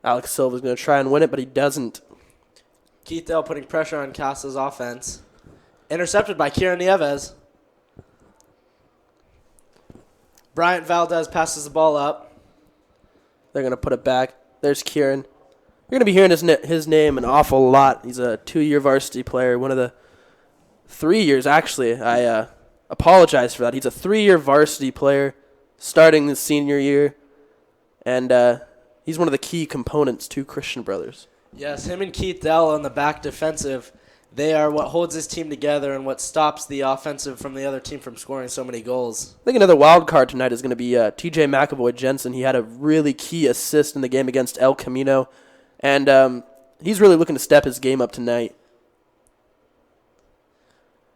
Alex Silva's going to try and win it, but he doesn't. Keith Dell putting pressure on Casa's offense. Intercepted by Kieran Nieves. Bryant Valdez passes the ball up. They're going to put it back. There's Kieran. You're going to be hearing his name an awful lot. He's a 2-year varsity player, one of the 3 years, actually. I apologize for that. He's a 3-year varsity player starting his senior year, and he's one of the key components to Christian Brothers. Yes, him and Keith Dell on the back defensive, they are what holds his team together and what stops the offensive from the other team from scoring so many goals. I think another wild card tonight is going to be TJ McAvoy-Jensen. He had a really key assist in the game against El Camino, and he's really looking to step his game up tonight.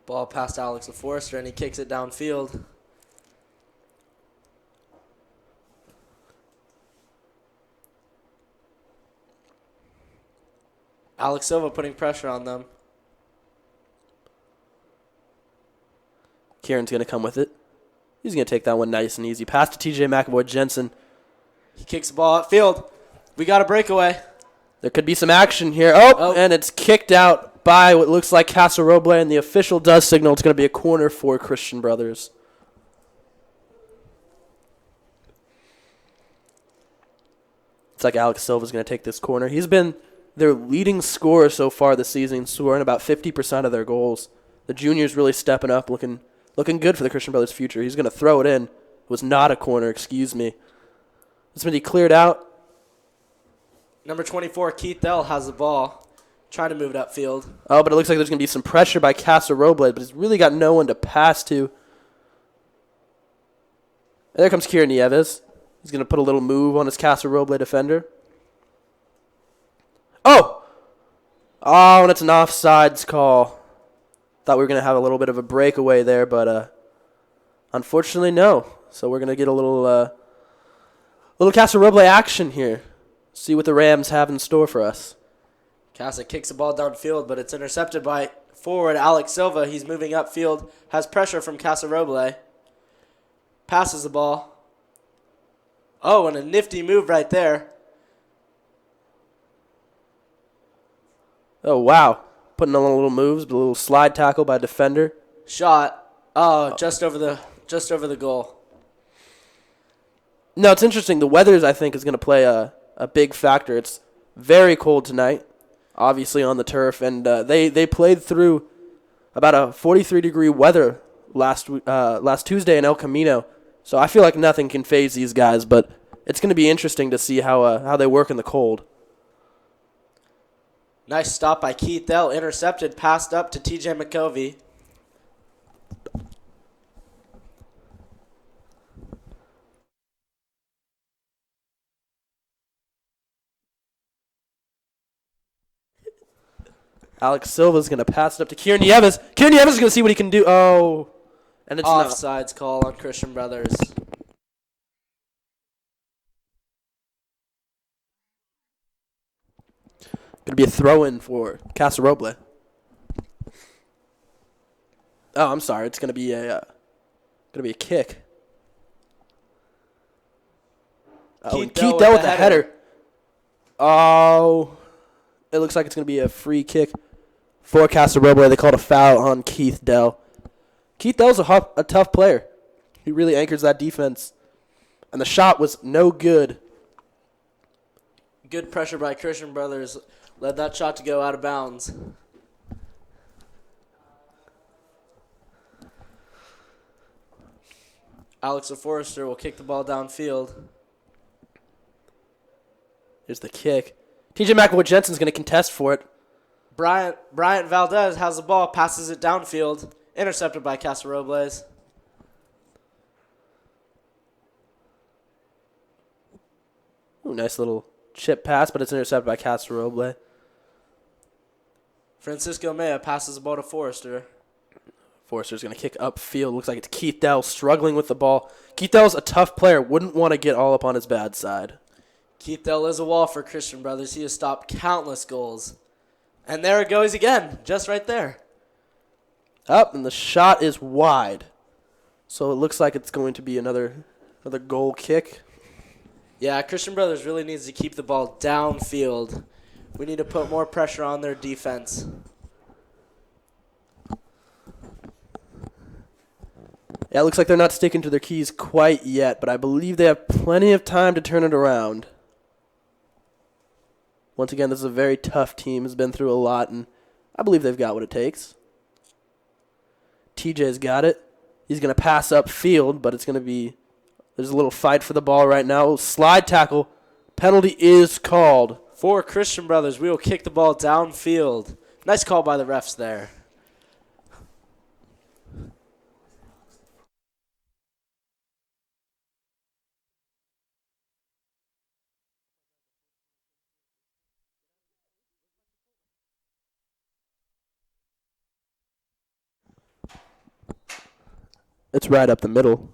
Ball past Alex LaForester, and he kicks it downfield. Alex Silva putting pressure on them. Kieran's going to come with it. He's going to take that one nice and easy. Pass to TJ McAvoy-Jensen. He kicks the ball upfield. We got a breakaway. There could be some action here. And it's kicked out by what looks like Casa Roble, and the official does signal it's going to be a corner for Christian Brothers. It's like Alex Silva's going to take this corner. He's been their leading scorer so far this season, scoring about 50% of their goals. The junior's really stepping up, looking good for the Christian Brothers' future. He's going to throw it in. It was not a corner, excuse me. It's been cleared out. Number 24, Keith Dell, has the ball, trying to move it upfield. Oh, but it looks like there's going to be some pressure by Casa Roble, but he's really got no one to pass to. And there comes Kieran Nieves. He's going to put a little move on his Casa Roble defender. Oh, and it's an offsides call. Thought we were going to have a little bit of a breakaway there, but unfortunately, no. So we're going to get a little Casa Roble action here. See what the Rams have in store for us. Casa kicks the ball downfield, but it's intercepted by forward Alex Silva. He's moving upfield, has pressure from Casa Roble. Passes the ball. Oh, and a nifty move right there. Oh, wow. Putting on little moves, but a little slide tackle by defender. Shot. Oh, just over the goal. No, it's interesting. The weather, I think, is going to play a big factor. It's very cold tonight, obviously on the turf, and they played through about a 43-degree weather last Tuesday in El Camino. So I feel like nothing can faze these guys, but it's going to be interesting to see how they work in the cold. Nice stop by Keith Dell. Intercepted, passed up to TJ McCovey. Alex Silva's going to pass it up to Kieran Nieves. Kieran Nieves is going to see what he can do. Oh, and it's not. Offsides call on Christian Brothers. Going to be a throw-in for Casa Roble. Oh, I'm sorry. It's going to be a kick. Oh, and Keith Dell with the header. Oh, it looks like it's going to be a free kick for Casa Roble. They called a foul on Keith Dell. Keith Dell's a tough player. He really anchors that defense. And the shot was no good. Good pressure by Christian Brothers. Led that shot to go out of bounds. Alex LaForester will kick the ball downfield. Here's the kick. TJ McAvoy-Jensen's going to contest for it. Bryant Valdez has the ball, passes it downfield. Intercepted by Casa Robles. Ooh, nice little chip pass, but it's intercepted by Casa Roble. Francisco Mea passes the ball to Forrester. Forrester's going to kick upfield. Looks like it's Keith Dell struggling with the ball. Keith Dell's a tough player. Wouldn't want to get all up on his bad side. Keith Dell is a wall for Christian Brothers. He has stopped countless goals. And there it goes again, just right there. Up, and the shot is wide. So it looks like it's going to be another goal kick. Yeah, Christian Brothers really needs to keep the ball downfield. We need to put more pressure on their defense. Yeah, it looks like they're not sticking to their keys quite yet, but I believe they have plenty of time to turn it around. Once again, this is a very tough team. Has been through a lot, and I believe they've got what it takes. TJ's got it. He's going to pass upfield, but it's going to be... There's a little fight for the ball right now. Slide tackle. Penalty is called. For Christian Brothers, we will kick the ball downfield. Nice call by the refs there. It's right up the middle.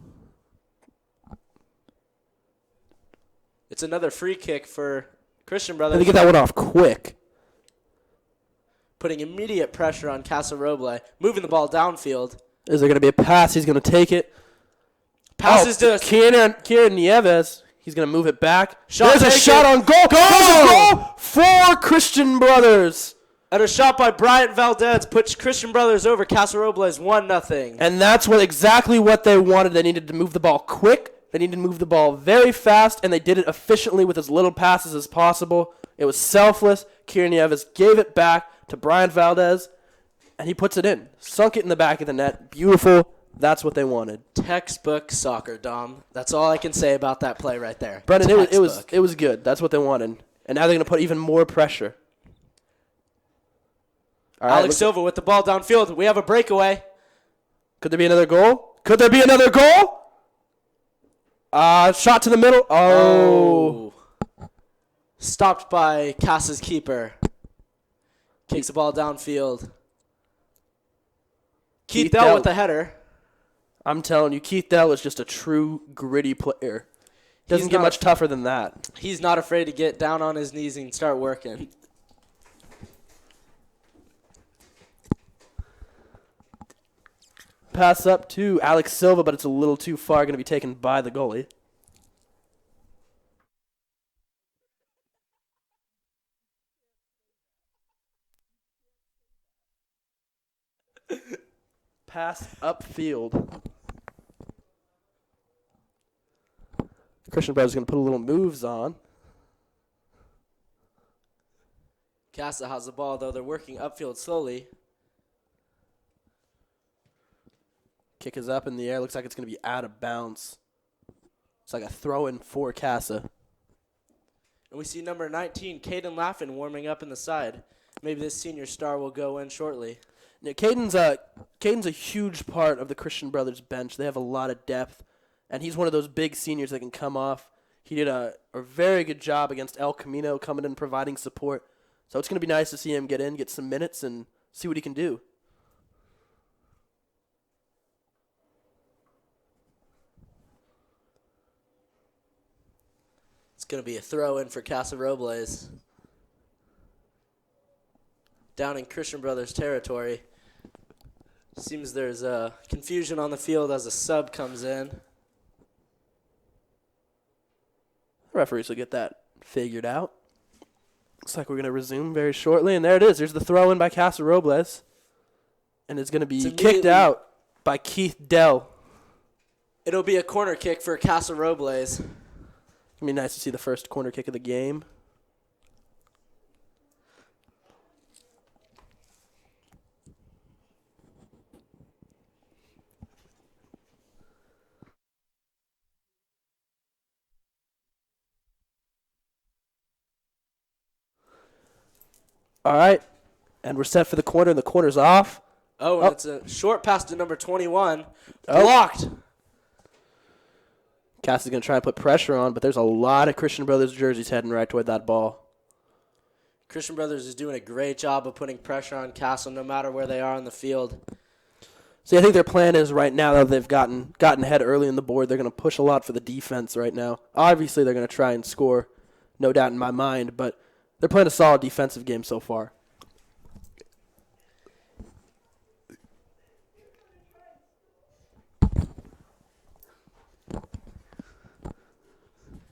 It's another free kick for Christian And Brothers. they get that one off quick. Putting immediate pressure on Casa Roble. Moving the ball downfield. Is there going to be a pass? He's going to take it. Passes to Kieran Nieves. He's going to move it back. Shot There's a shot on goal. There's a goal for Christian Brothers. And a shot by Bryant Valdez puts Christian Brothers over. Casa Robles 1-0. And that's exactly what they wanted. They needed to move the ball quick. They needed to move the ball very fast, and they did it efficiently with as little passes as possible. It was selfless. Kieran Nieves gave it back to Bryant Valdez, and he puts it in. Sunk it in the back of the net. Beautiful. That's what they wanted. Textbook soccer, Dom. That's all I can say about that play right there. Brendan, it was good. That's what they wanted. And now they're going to put even more pressure. All right, Alex Silva with the ball downfield. We have a breakaway. Could there be another goal? Could there be another goal? Shot to the middle. Oh. Stopped by Casa's keeper. Kicks the ball downfield. Keith Dell with the header. I'm telling you, Keith Dell is just a true gritty player. Doesn't get much tougher than that. He's not afraid to get down on his knees and start working. Pass up to Alex Silva, but it's a little too far. Going to be taken by the goalie. Pass upfield. Christian Brothers going to put a little moves on. Casa has the ball, though. They're working upfield slowly. Kick is up in the air. Looks like it's going to be out of bounds. It's like a throw-in for Casa. And we see number 19, Caden Laffin, warming up in the side. Maybe this senior star will go in shortly. Now, Caden's a huge part of the Christian Brothers bench. They have a lot of depth, and he's one of those big seniors that can come off. He did a very good job against El Camino, coming in and providing support. So it's going to be nice to see him get in, get some minutes, and see what he can do. It's going to be a throw-in for Casa Robles. Down in Christian Brothers territory. Seems there's confusion on the field as a sub comes in. The referees will get that figured out. Looks like we're going to resume very shortly, and there it is. There's the throw-in by Casa Robles. And it's going to be kicked out by Keith Dell. It'll be a corner kick for Casa Robles. It'll be nice to see the first corner kick of the game. All right, and we're set for the corner, and the corner's off. Oh, and it's a short pass to number 21. Blocked. Cass is going to try and put pressure on, but there's a lot of Christian Brothers jerseys heading right toward that ball. Christian Brothers is doing a great job of putting pressure on Castle no matter where they are on the field. See, I think their plan is right now that they've gotten ahead early in the board, they're going to push a lot for the defense right now. Obviously, they're going to try and score, no doubt in my mind, but they're playing a solid defensive game so far.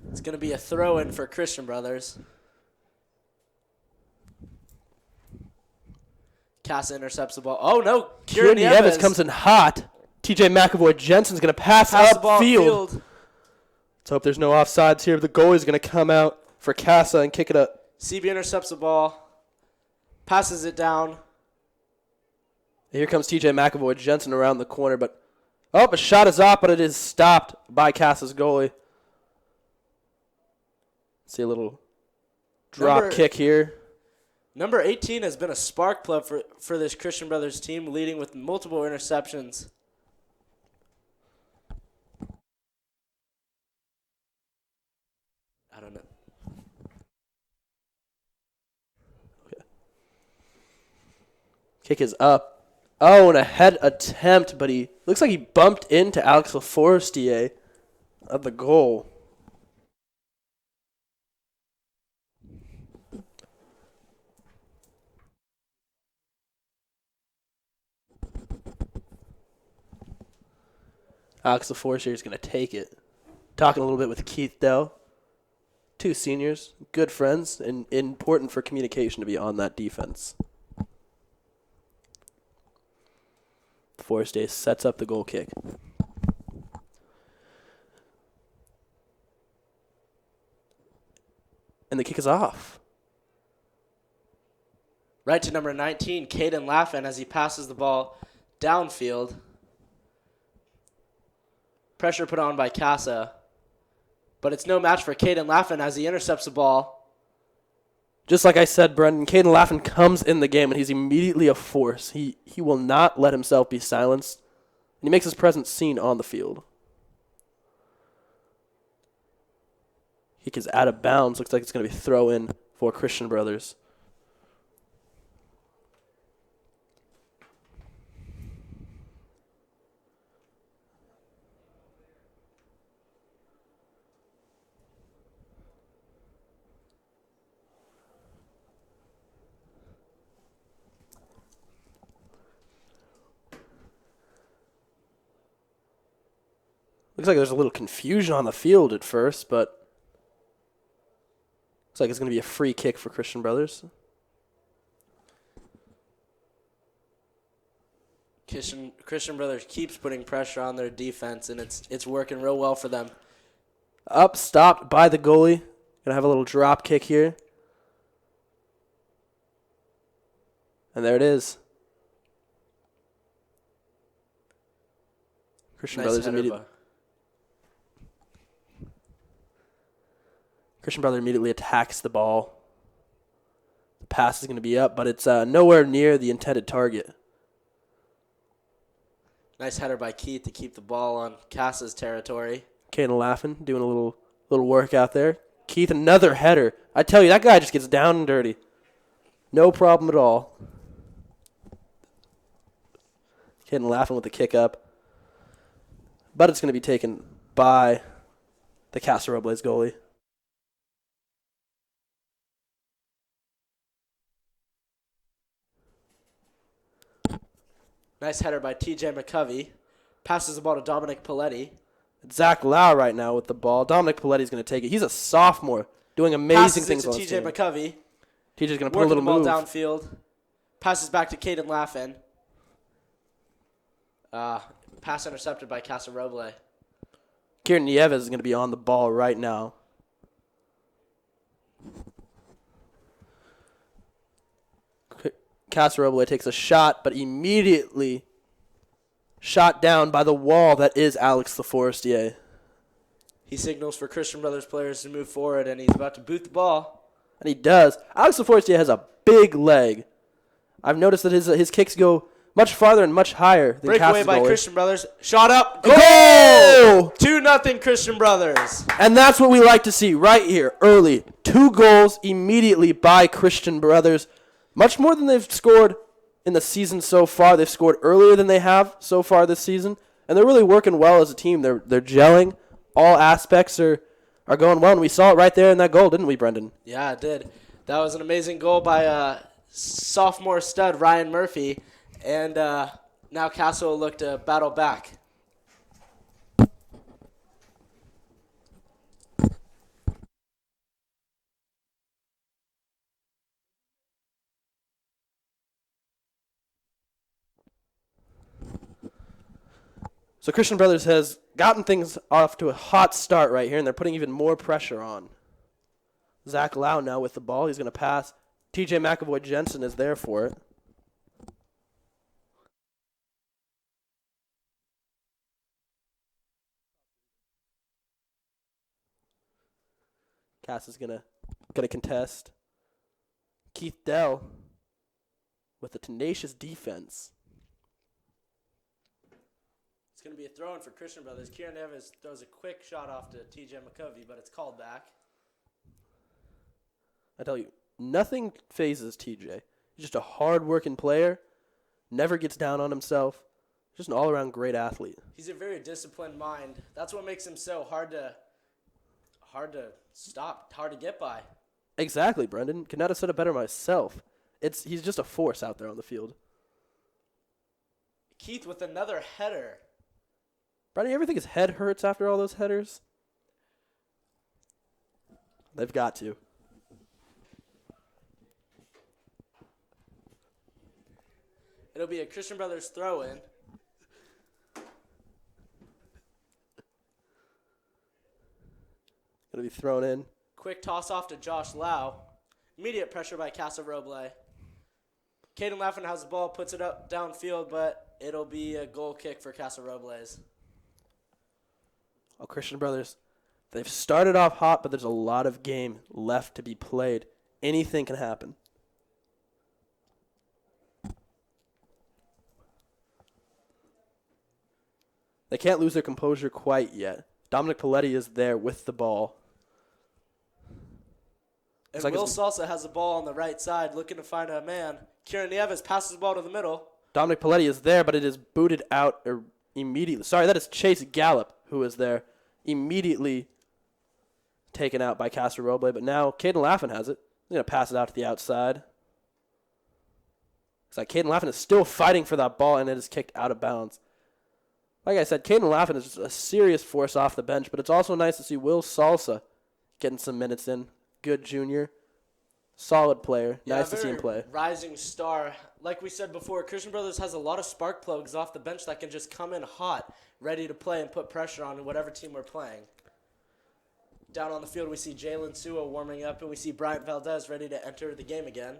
It's going to be a throw-in for Christian Brothers. Casa intercepts the ball. Oh, no. Kieran Nieves comes in hot. TJ McAvoy Jensen's going to pass the ball upfield. field. Let's hope there's no offsides here. The goalie's going to come out for Casa and kick it up. CB intercepts the ball. Passes it down. Here comes TJ McAvoy Jensen around the corner, but a shot is off, but it is stopped by Casa's goalie. See a little drop kick here. Number 18 has been a spark plug for this Christian Brothers team, leading with multiple interceptions. I don't know. Okay. Kick is up. Oh, and a head attempt, but he looks like he bumped into Alex Laforestier at the goal. Alex Laforestier is going to take it. Talking a little bit with Keith Dell. Two seniors, good friends, and important for communication to be on that defense. Forestier sets up the goal kick. And the kick is off. Right to number 19, Caden Laffin, as he passes the ball downfield. Pressure put on by Casa. But it's no match for Caden Laffin as he intercepts the ball. Just like I said, Brendan, Caden Laffin comes in the game and he's immediately a force. He will not let himself be silenced. And he makes his presence seen on the field. Kick is out of bounds. Looks like it's going to be throw in for Christian Brothers. Looks like there's a little confusion on the field at first, but looks like it's going to be a free kick for Christian Brothers. Christian Brothers keeps putting pressure on their defense, and it's working real well for them. Up, stopped by the goalie. Going to have a little drop kick here. And there it is. Christian Brothers immediately. Christian Brother immediately attacks the ball. The pass is going to be up, but it's nowhere near the intended target. Nice header by Keith to keep the ball on Casa's territory. Caden laughing, doing a little work out there. Keith, another header. I tell you, that guy just gets down and dirty. No problem at all. Caden laughing with the kick up. But it's going to be taken by the Casa Roble's goalie. Nice header by TJ McCovey. Passes the ball to Dominic Paletti. Zach Lau right now with the ball. Dominic Paletti's going to take it. He's a sophomore doing amazing things on this team. Passes it to TJ McCovey. TJ's going to put a little ball move. Downfield. Passes back to Caden Laffin. Pass intercepted by Casa Roble. Kieran Nieves is going to be on the ball right now. Casa Roble takes a shot, but immediately shot down by the wall that is Alex Laforestier. He signals for Christian Brothers players to move forward, and he's about to boot the ball. And he does. Alex Laforestier has a big leg. I've noticed that his kicks go much farther and much higher than Breakaway Casa's by goalie. Christian Brothers. Shot up. Goal! 2-0 Christian Brothers. And that's what we like to see right here, early. 2 goals immediately by Christian Brothers. Much more than they've scored in the season so far. They've scored earlier than they have so far this season. And they're really working well as a team. They're gelling. All aspects are going well. And we saw it right there in that goal, didn't we, Brendan? Yeah, it did. That was an amazing goal by sophomore stud Ryan Murphy. And now Casa will look to battle back. So Christian Brothers has gotten things off to a hot start right here, and they're putting even more pressure on. Zach Lau now with the ball. He's going to pass. TJ McAvoy Jensen is there for it. Casa is gonna contest. Keith Dell with a tenacious defense. It's going to be a throw-in for Christian Brothers. Kieran Evans throws a quick shot off to TJ McCovey, but it's called back. I tell you, nothing phases TJ. He's just a hard-working player, never gets down on himself. Just an all-around great athlete. He's a very disciplined mind. That's what makes him so hard to stop, hard to get by. Exactly, Brendan. Could not have said it better myself. He's just a force out there on the field. Keith with another header. Brendan, you ever think his head hurts after all those headers? They've got to. It'll be a Christian Brothers throw-in. Going to be thrown in. Quick toss off to Josh Lau. Immediate pressure by Casa Roble. Caden Laffin has the ball, puts it up downfield, but it'll be a goal kick for Casa Robles. Oh, Christian Brothers, they've started off hot, but there's a lot of game left to be played. Anything can happen. They can't lose their composure quite yet. Dominic Paletti is there with the ball. And Will Salsa has the ball on the right side, looking to find a man. Kieran Nieves passes the ball to the middle. Dominic Paletti is there, but it is booted out immediately. Sorry, that is Chase Gallup who is there. Immediately taken out by Casa Roble, but now Caden Laffin has it. He's going to pass it out to the outside. Looks like Caden Laffin is still fighting for that ball, and it is kicked out of bounds. Like I said, Caden Laffin is just a serious force off the bench, but it's also nice to see Will Salsa getting some minutes in. Good junior. Solid player. Yeah, nice to see him play. Rising star. Like we said before, Christian Brothers has a lot of spark plugs off the bench that can just come in hot, ready to play and put pressure on whatever team we're playing. Down on the field, we see Jalen Sua warming up, and we see Bryant Valdez ready to enter the game again.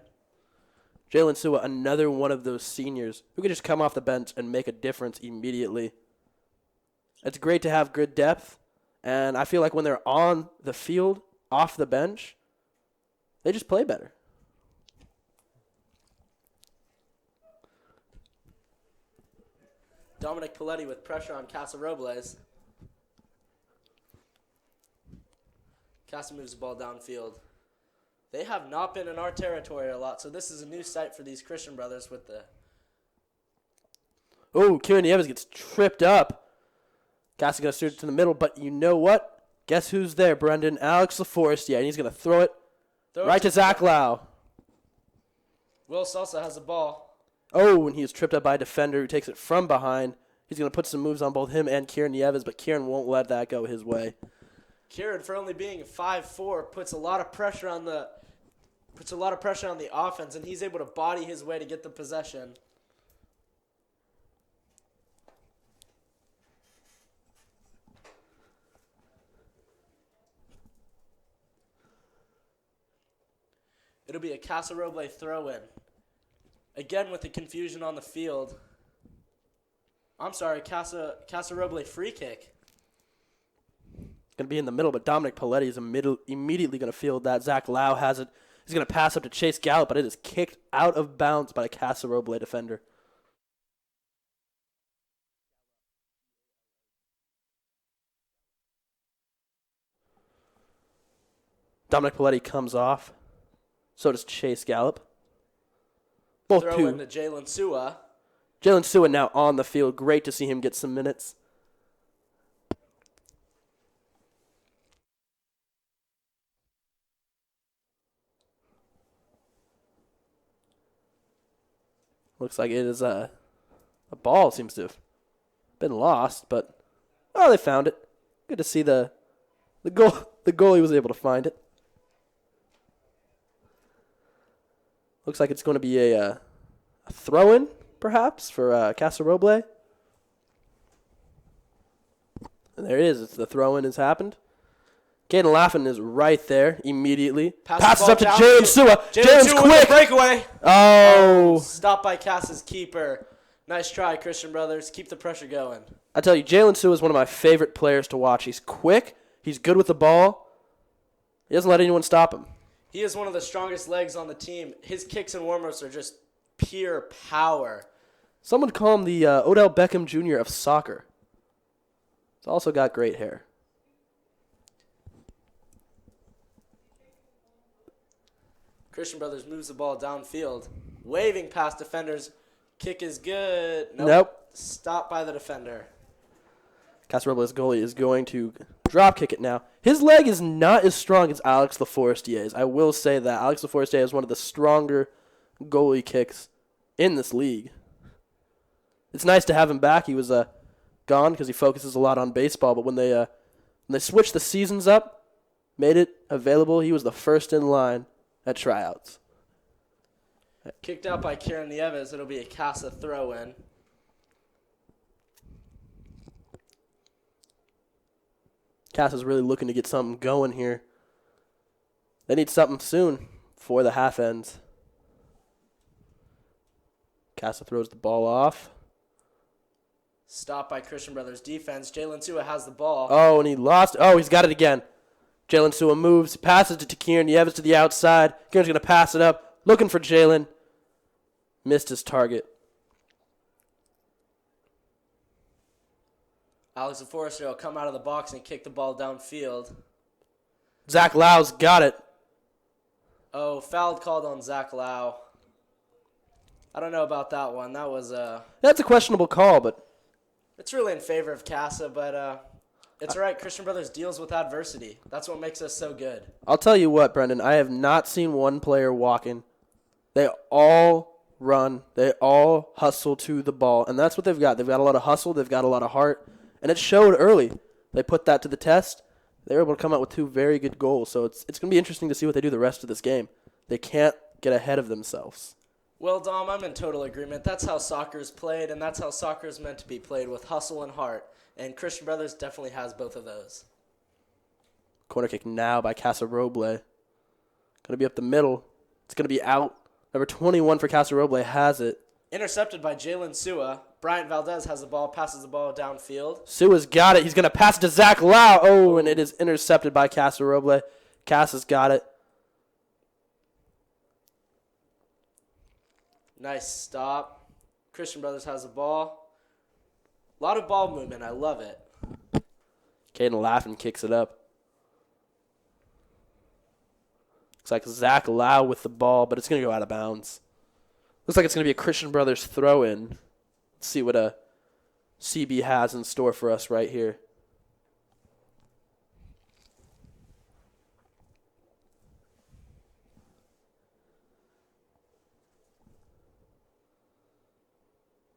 Jalen Sua, another one of those seniors who can just come off the bench and make a difference immediately. It's great to have good depth, and I feel like when they're on the field, off the bench, they just play better. Dominic Paletti with pressure on Casa Robles. Casa moves the ball downfield. They have not been in our territory a lot, so this is a new sight for these Christian Brothers with the... Oh, Kieran Nieves gets tripped up. Casa going to shoot it to the middle, but you know what? Guess who's there, Brendan? Alex LaForest, yeah, and he's going to throw it right to Zach Lau. Will Salsa has the ball. Oh, and he is tripped up by a defender who takes it from behind. He's going to put some moves on both him and Kieran Nieves, but Kieran won't let that go his way. Kieran, for only being 5'4", puts a lot of pressure on the offense, and he's able to body his way to get the possession. It'll be a Casa Roble throw-in. Again with the confusion on the field. I'm sorry, Casa Roble free kick. Going to be in the middle, but Dominic Paletti is immediately going to field that. Zach Lau has it. He's going to pass up to Chase Gallup, but it is kicked out of bounds by a Casa Roble defender. Dominic Paletti comes off. So does Chase Gallup. Both throw two. Into Jalen Sua. Jalen Sua now on the field. Great to see him get some minutes. Looks like it is a ball seems to have been lost, but they found it. Good to see the goalie was able to find it. Looks like it's going to be a throw-in, perhaps, for Casa Roble. And there it is. It's the throw-in has happened. Caden Laffin is right there immediately. Passes up to Jalen Sua. Jalen's quick. Breakaway. Oh. Stopped by Casa's keeper. Nice try, Christian Brothers. Keep the pressure going. I tell you, Jalen Sua is one of my favorite players to watch. He's quick. He's good with the ball. He doesn't let anyone stop him. He is one of the strongest legs on the team. His kicks and warm-ups are just pure power. Some would call him the Odell Beckham Jr. of soccer. He's also got great hair. Christian Brothers moves the ball downfield. Waving past defenders. Kick is good. Nope. Stopped by the defender. Casa Roble's goalie is going to drop kick it now. His leg is not as strong as Alex Laforestier's. I will say that. Alex Laforestier is one of the stronger goalie kicks in this league. It's nice to have him back. He was gone because he focuses a lot on baseball, but when they switched the seasons up, made it available, he was the first in line at tryouts. Kicked out by Kieran Nieves. It'll be a Casa throw-in. Casa's really looking to get something going here. They need something soon for the half ends. Casa throws the ball off. Stopped by Christian Brothers defense. Jalen Sua has the ball. Oh, and he lost. Oh, he's got it again. Jalen Sua moves, passes it to Kieran Nieves to the outside. Kieran's going to pass it up. Looking for Jalen. Missed his target. Alex Laforestier will come out of the box and kick the ball downfield. Zach Lau's got it. Oh, foul called on Zach Lau. I don't know about that one. That was That's a questionable call, but it's really in favor of Casa, but it's all right. Christian Brothers deals with adversity. That's what makes us so good. I'll tell you what, Brendan. I have not seen one player walking. They all run. They all hustle to the ball, and that's what they've got. They've got a lot of hustle. They've got a lot of heart, and it showed early. They put that to the test. They were able to come out with 2 very good goals, so it's going to be interesting to see what they do the rest of this game. They can't get ahead of themselves. Well, Dom, I'm in total agreement. That's how soccer is played, and that's how soccer is meant to be played, with hustle and heart. And Christian Brothers definitely has both of those. Corner kick now by Casa Roble. Going to be up the middle. It's going to be out. Number 21 for Casa Roble has it. Intercepted by Jalen Sua. Bryant Valdez has the ball, passes the ball downfield. Sua's got it. He's going to pass it to Zach Lau. Oh, and it is intercepted by Casa Roble. Casa's got it. Nice stop. Christian Brothers has the ball. A lot of ball movement. I love it. Caden Laffin kicks it up. Looks like Zach Lau with the ball, but it's going to go out of bounds. Looks like it's going to be a Christian Brothers throw-in. Let's see what a CB has in store for us right here.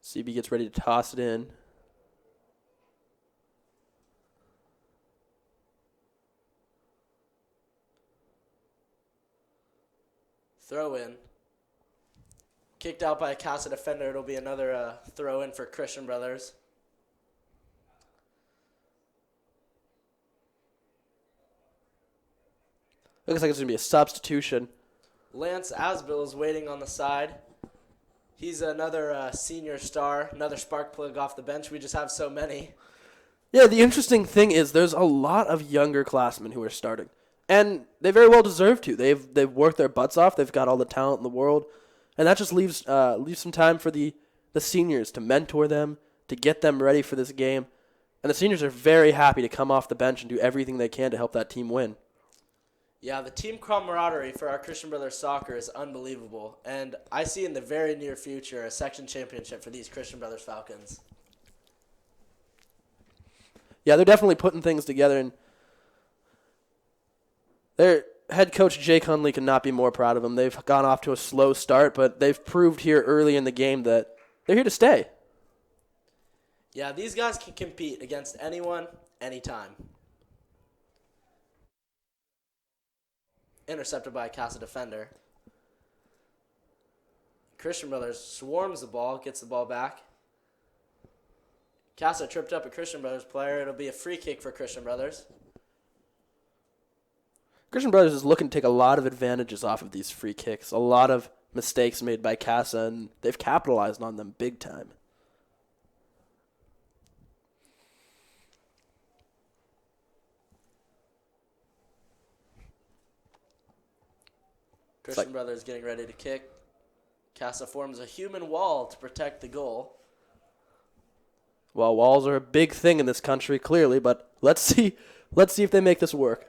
CB gets ready to toss it in. Throw in. Kicked out by a Casa defender. It'll be another throw in for Christian Brothers. Looks like it's going to be a substitution. Lance Asbill is waiting on the side. He's another senior star, another spark plug off the bench. We just have so many. Yeah, the interesting thing is there's a lot of younger classmen who are starting. And they very well deserve to. They've worked their butts off. They've got all the talent in the world. And that just leaves some time for the seniors to mentor them, to get them ready for this game. And the seniors are very happy to come off the bench and do everything they can to help that team win. Yeah, the team camaraderie for our Christian Brothers soccer is unbelievable. And I see in the very near future a section championship for these Christian Brothers Falcons. Yeah, they're definitely putting things together. And their head coach, Jake Hunley, could not be more proud of them. They've gone off to a slow start, but they've proved here early in the game that they're here to stay. Yeah, these guys can compete against anyone, anytime. Intercepted by a Casa defender. Christian Brothers swarms the ball, gets the ball back. Casa tripped up a Christian Brothers player. It'll be a free kick for Christian Brothers. Christian Brothers is looking to take a lot of advantages off of these free kicks. A lot of mistakes made by Casa, and they've capitalized on them big time. Christian Brothers getting ready to kick. Casa forms a human wall to protect the goal. Well, walls are a big thing in this country, clearly, but let's see if they make this work.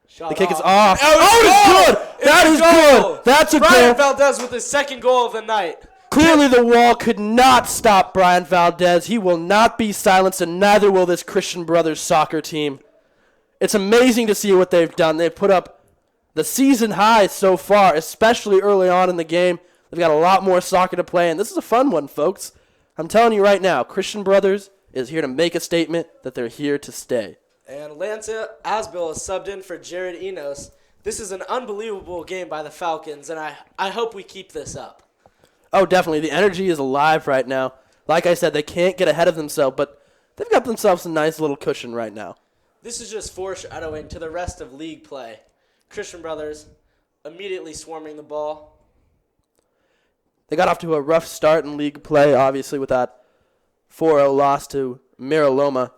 Shot The kick is off. off. Oh, It's good. That is good. That's a Brian goal. Valdez with his second goal of the night. Clearly, the wall could not stop Brian Valdez. He will not be silenced, and neither will this Christian Brothers soccer team. It's amazing to see what they've done. They've put up the season high so far, especially early on in the game. They've got a lot more soccer to play, and this is a fun one, folks. I'm telling you right now, Christian Brothers is here to make a statement that they're here to stay. And Lance Asbill is subbed in for Jared Enos. This is an unbelievable game by the Falcons, and I hope we keep this up. Oh, definitely. The energy is alive right now. Like I said, they can't get ahead of themselves, but they've got themselves a nice little cushion right now. This is just foreshadowing to the rest of league play. Christian Brothers immediately swarming the ball. They got off to a rough start in league play, obviously, with that 4-0 loss to Miraloma.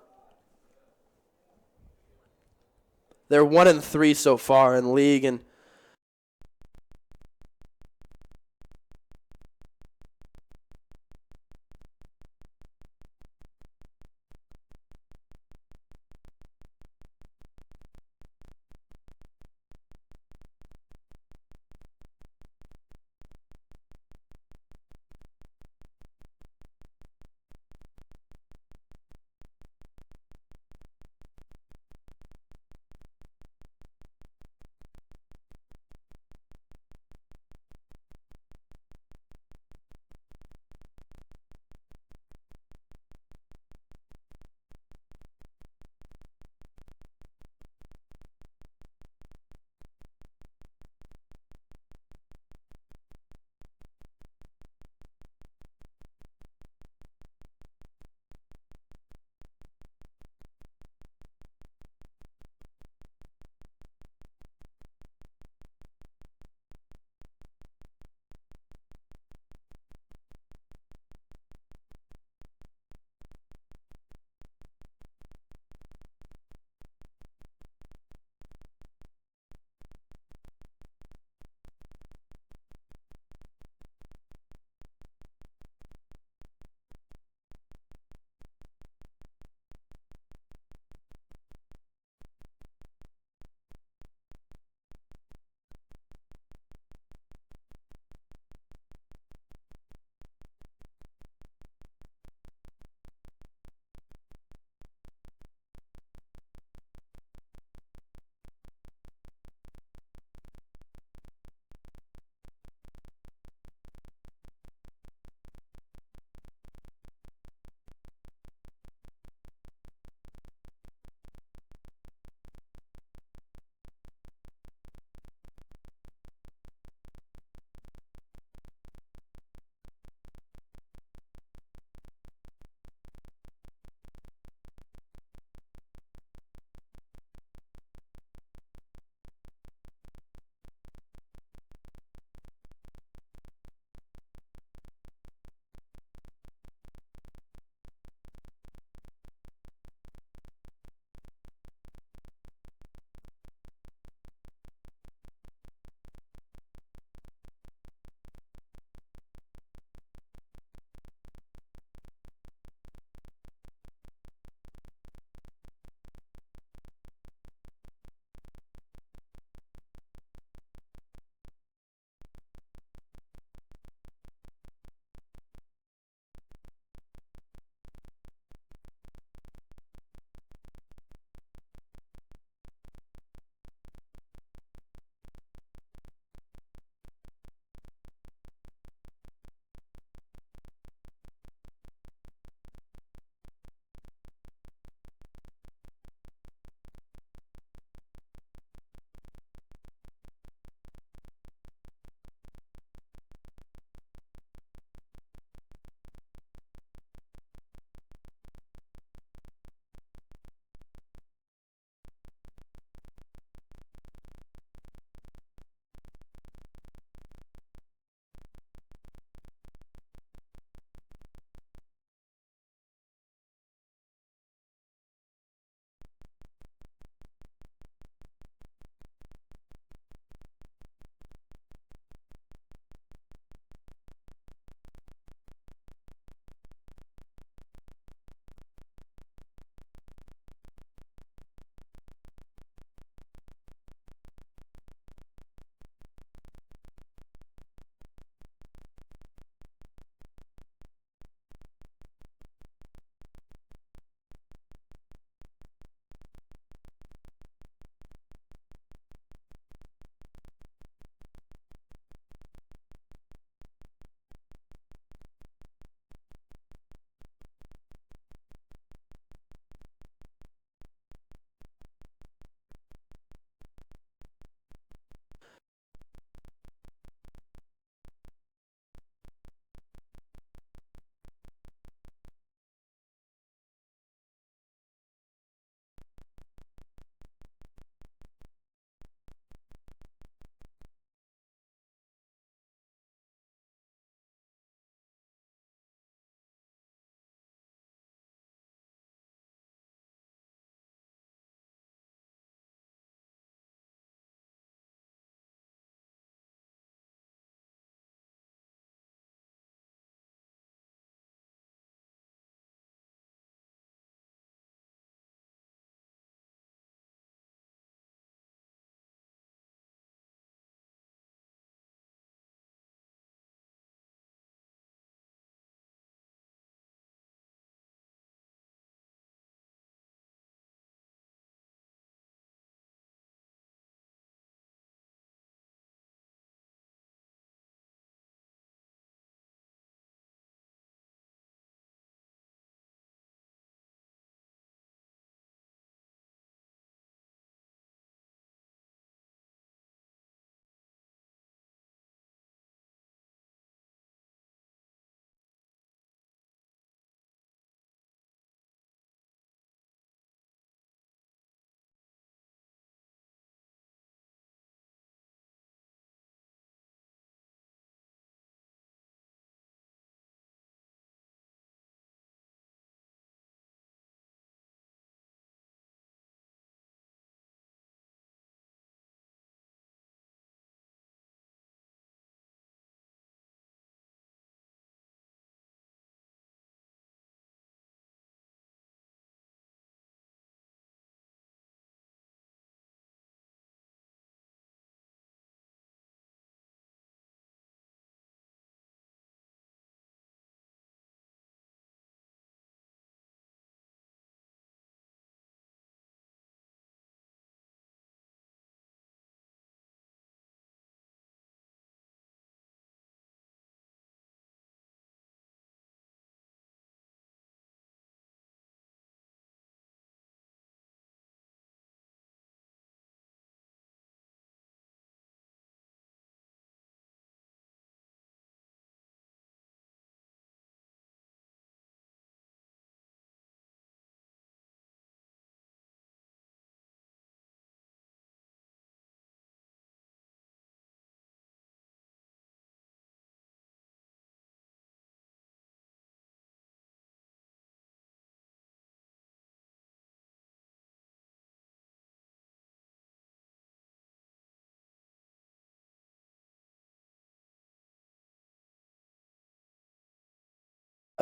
They're 1-3 so far in league, and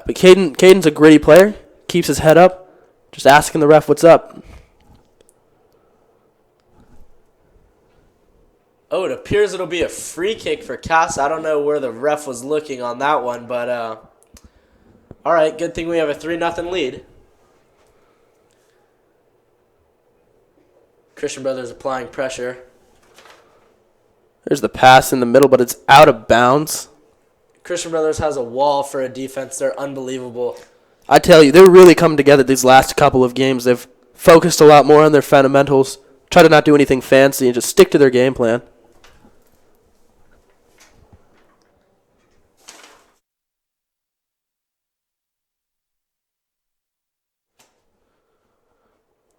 But Caden's a gritty player. Keeps his head up. Just asking the ref what's up. Oh, it appears it'll be a free kick for Casa. I don't know where the ref was looking on that one, but all right, good thing we have a 3-0 lead. Christian Brothers applying pressure. There's the pass in the middle, but it's out of bounds. Christian Brothers has a wall for a defense. They're unbelievable. I tell you, they're really coming together these last couple of games. They've focused a lot more on their fundamentals, try to not do anything fancy, and just stick to their game plan.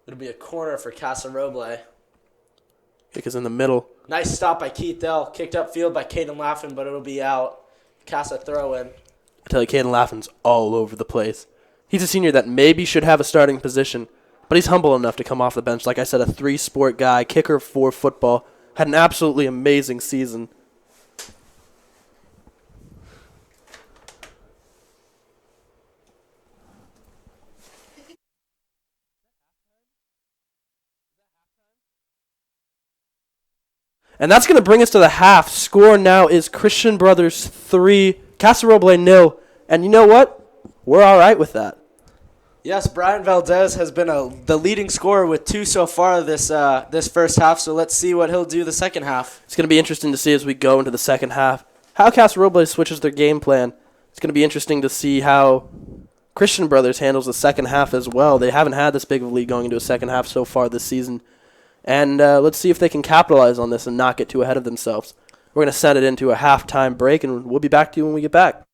It'll be a corner for Casa Roble. Kick is in the middle. Nice stop by Keith Dell. Kicked upfield by Caden Laffin, but it'll be out. Casa throw in. I tell you, Caden Laffin's all over the place. He's a senior that maybe should have a starting position, but he's humble enough to come off the bench. Like I said, a 3-sport guy, kicker for football. Had an absolutely amazing season. And that's going to bring us to the half. Score now is Christian Brothers 3, Casa Roble 0. And you know what? We're all right with that. Yes, Brian Valdez has been the leading scorer with 2 so far this first half, so let's see what he'll do the second half. It's going to be interesting to see as we go into the second half how Casa Roble switches their game plan. It's going to be interesting to see how Christian Brothers handles the second half as well. They haven't had this big of a lead going into a second half so far this season. And let's see if they can capitalize on this and not get too ahead of themselves. We're going to send it into a halftime break, and we'll be back to you when we get back.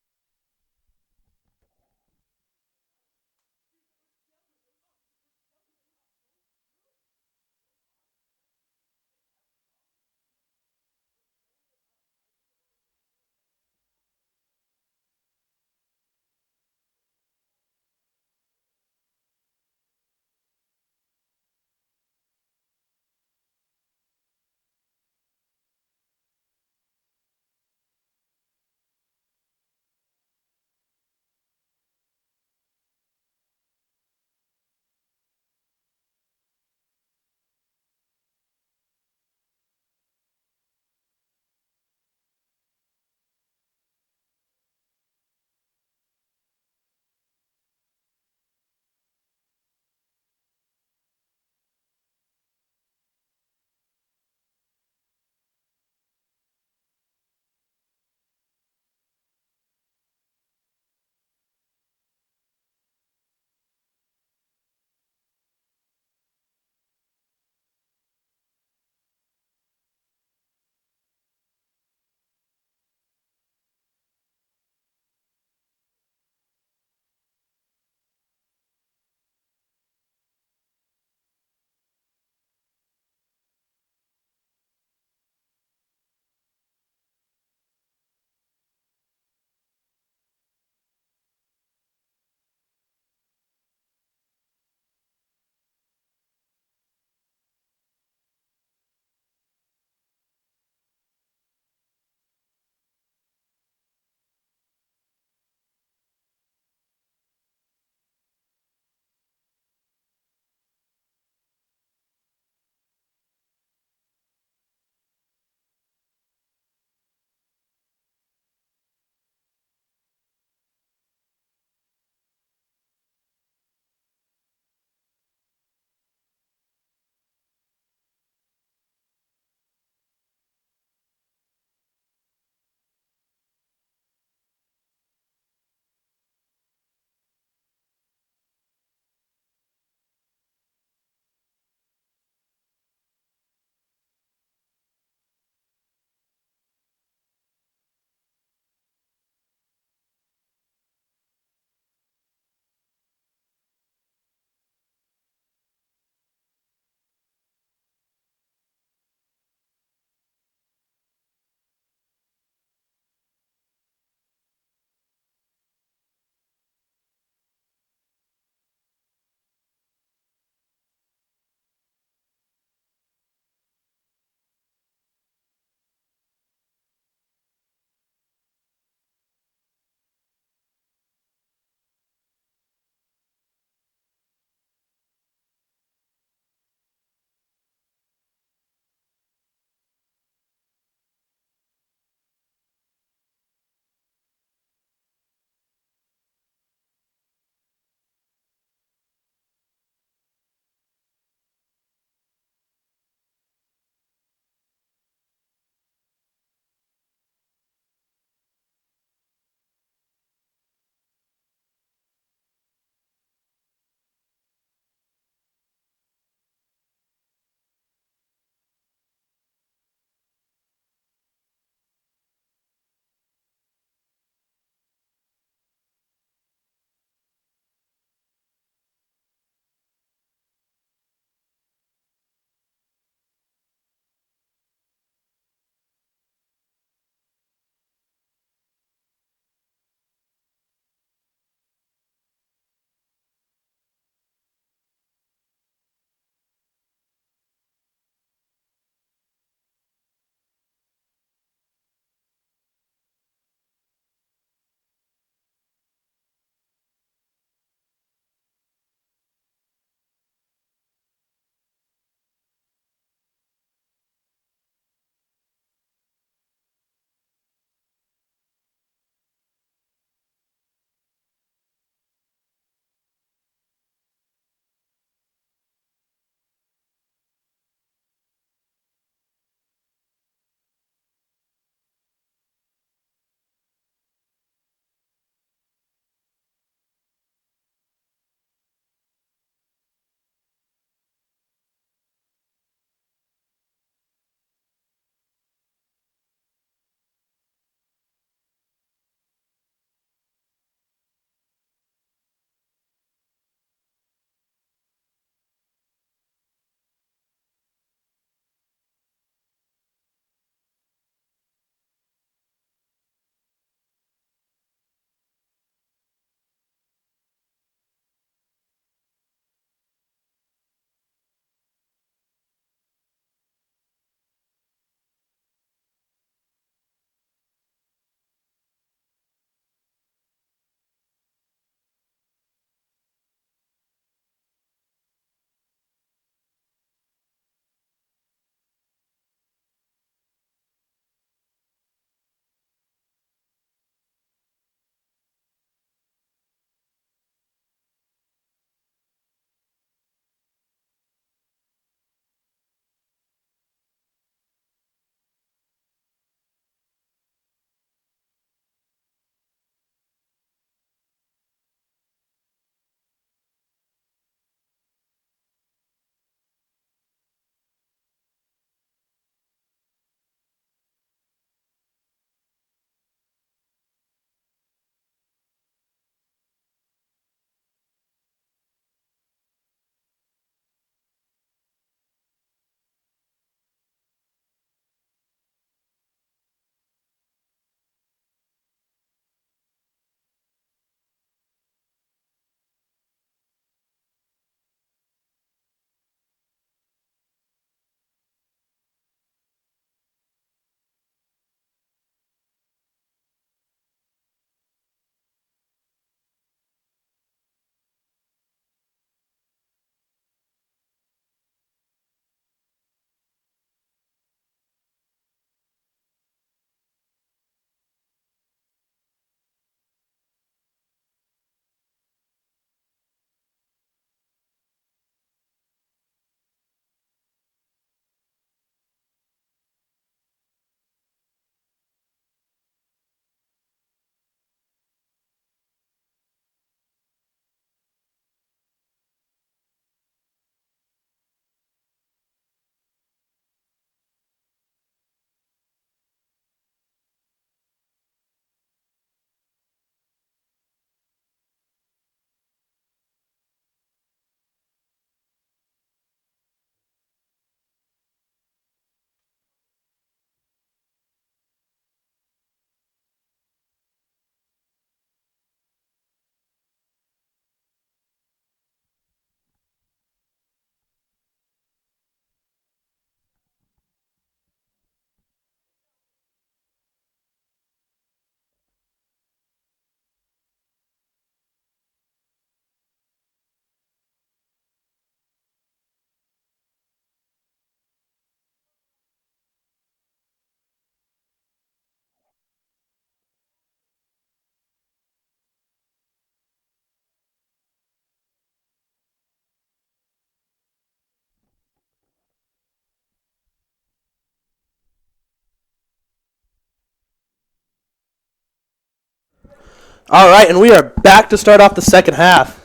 All right, and we are back to start off the second half.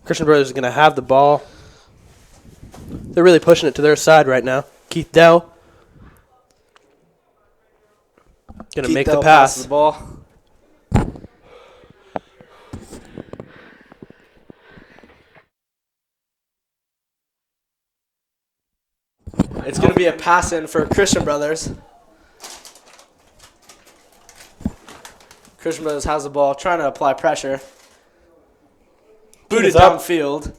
Christian Brothers is going to have the ball. They're really pushing it to their side right now. Keith Dell going to make the passes pass. the ball. It's going to be a pass in for Christian Brothers. Christian Brothers has the ball, trying to apply pressure. Booted downfield.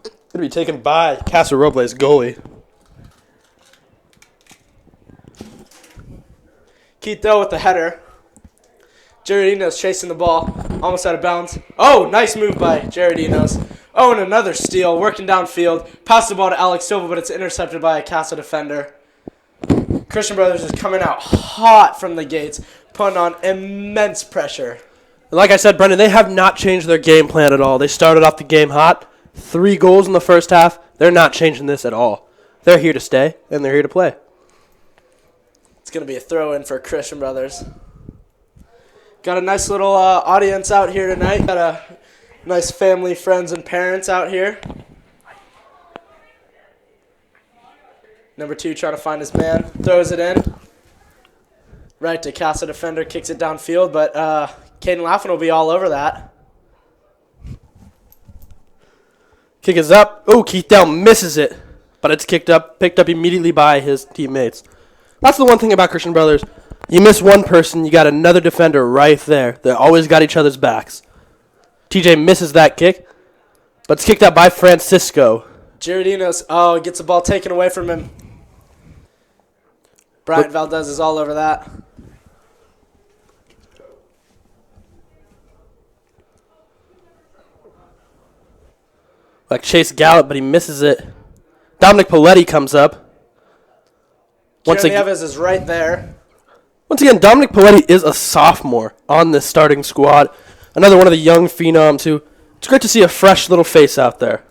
Going to be taken by Casa Roble's goalie. Keith Dell with the header. Jared Enos chasing the ball, almost out of bounds. Oh, nice move by Jared Enos. Oh, and another steal, working downfield. Pass the ball to Alex Silva, but it's intercepted by a Casa defender. Christian Brothers is coming out hot from the gates, putting on immense pressure. Like I said, Brendan, they have not changed their game plan at all. They started off the game hot. 3 goals in the first half. They're not changing this at all. They're here to stay, and they're here to play. It's going to be a throw-in for Christian Brothers. Got a nice little audience out here tonight. Got a nice family, friends, and parents out here. Number 2 trying to find his man. Throws it in. Right to Casa defender. Kicks it downfield, but Caden Laughlin will be all over that. Kick is up. Oh, Keith Dell misses it. But it's picked up immediately by his teammates. That's the one thing about Christian Brothers. You miss one person, you got another defender right there. They always got each other's backs. TJ misses that kick, but it's kicked out by Francisco. Jared Enos, gets the ball taken away from him. Brian Valdez is all over that. Like Chase Gallup, but he misses it. Dominic Paletti comes up. Once again, Nieves is right there. Once again, Dominic Paletti is a sophomore on this starting squad. Another one of the young phenoms who, it's great to see a fresh little face out there.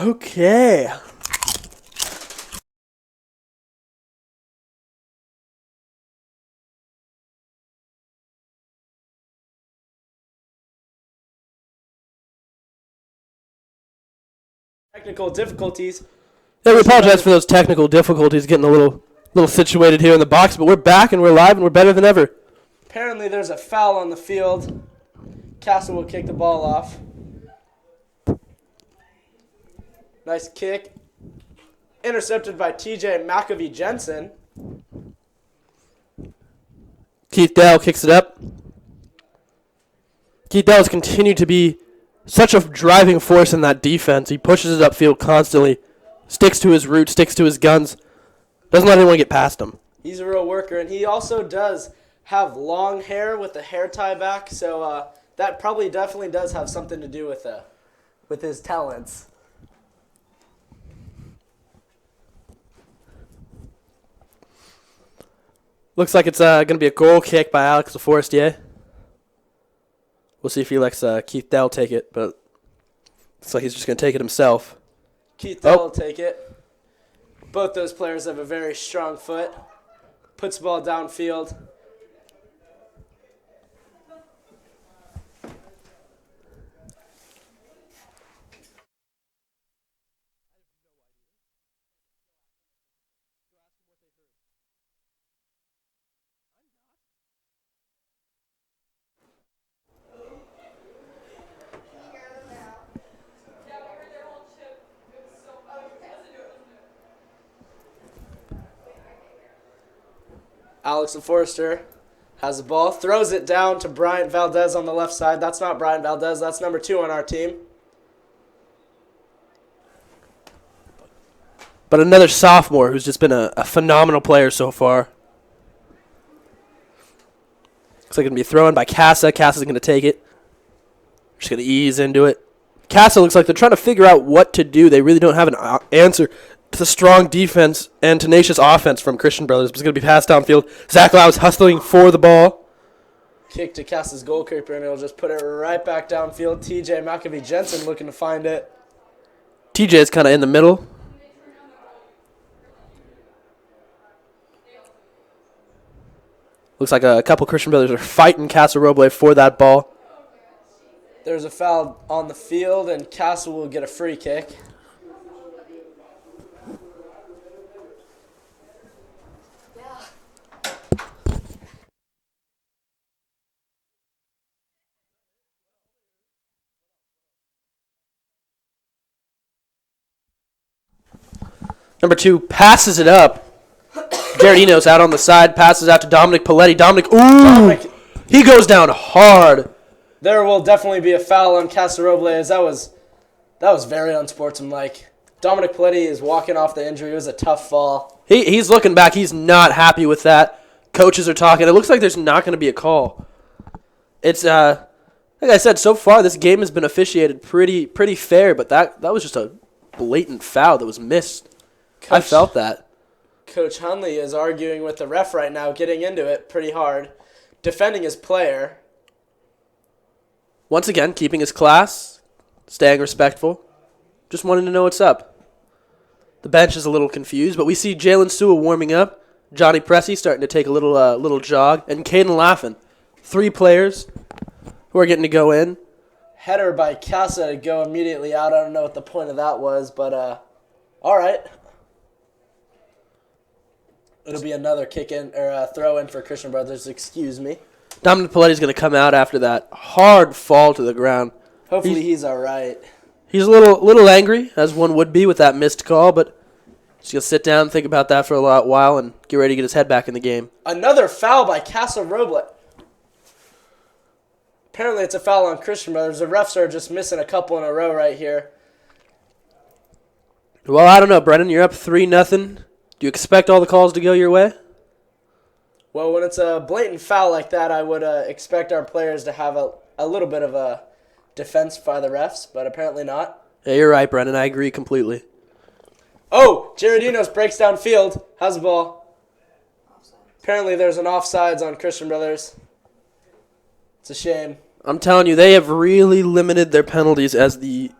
Okay. Technical difficulties. Yeah, we apologize for those technical difficulties getting a little situated here in the box, but we're back and we're live and we're better than ever. Apparently there's a foul on the field. Casa will kick the ball off. Nice kick. Intercepted by TJ McAvee-Jensen. Keith Dell kicks it up. Keith Dell has continued to be such a driving force in that defense. He pushes it upfield constantly, sticks to his roots, sticks to his guns, doesn't let anyone get past him. He's a real worker, and he also does have long hair with the hair tie back, so that probably definitely does have something to do with his talents. Looks like it's going to be a goal kick by Alex LaForestier. We'll see if he lets Keith Dell take it, but looks like he's just going to take it himself. Keith Dell will take it. Both those players have a very strong foot. Puts the ball downfield. Alex LaForester has the ball, throws it down to Bryant Valdez on the left side. That's not Bryant Valdez. That's number 2 on our team. But another sophomore who's just been a phenomenal player so far. Looks like it's going to be thrown by Casa. Casa's going to take it. Just going to ease into it. Casa looks like they're trying to figure out what to do. They really don't have an answer to the strong defense and tenacious offense from Christian Brothers. It's going to be passed downfield. Zach Lau is hustling for the ball. Kick to Casa's goalkeeper, and he'll just put it right back downfield. TJ McAvee-Jensen looking to find it. TJ is kind of in the middle. Looks like a couple Christian Brothers are fighting Casa Roble for that ball. There's a foul on the field, and Casa will get a free kick. Number 2 passes it up. Giardino's out on the side, passes out to Dominic Paletti. Dominic, he goes down hard. There will definitely be a foul on Casa Roble, as that was very unsportsmanlike. Dominic Paletti is walking off the injury. It was a tough fall. He's looking back. He's not happy with that. Coaches are talking. It looks like there's not going to be a call. It's like I said, so far this game has been officiated pretty fair, but that was just a blatant foul that was missed. I felt that. Coach Hunley is arguing with the ref right now, getting into it pretty hard, defending his player. Once again, keeping his class, staying respectful. Just wanting to know what's up. The bench is a little confused, but we see Jalen Sewell warming up, Johnny Pressey starting to take a little jog, and Caden Laffin. 3 players who are getting to go in. Header by Casa to go immediately out. I don't know what the point of that was, but all right. It'll be another kick in or throw in for Christian Brothers. Excuse me. Dominic Paletti's going to come out after that hard fall to the ground. Hopefully he's all right. He's a little angry, as one would be with that missed call, but he's going to sit down and think about that for a while and get ready to get his head back in the game. Another foul by Casa Roble. Apparently it's a foul on Christian Brothers. The refs are just missing a couple in a row right here. Well, I don't know, Brennan. You're up 3-0. Do you expect all the calls to go your way? Well, when it's a blatant foul like that, I would expect our players to have a little bit of a defense by the refs, but apparently not. Yeah, you're right, Brennan. I agree completely. Oh, Giardino's breaks downfield. Has the ball. Apparently there's an offsides on Christian Brothers. It's a shame. I'm telling you, they have really limited their penalties as the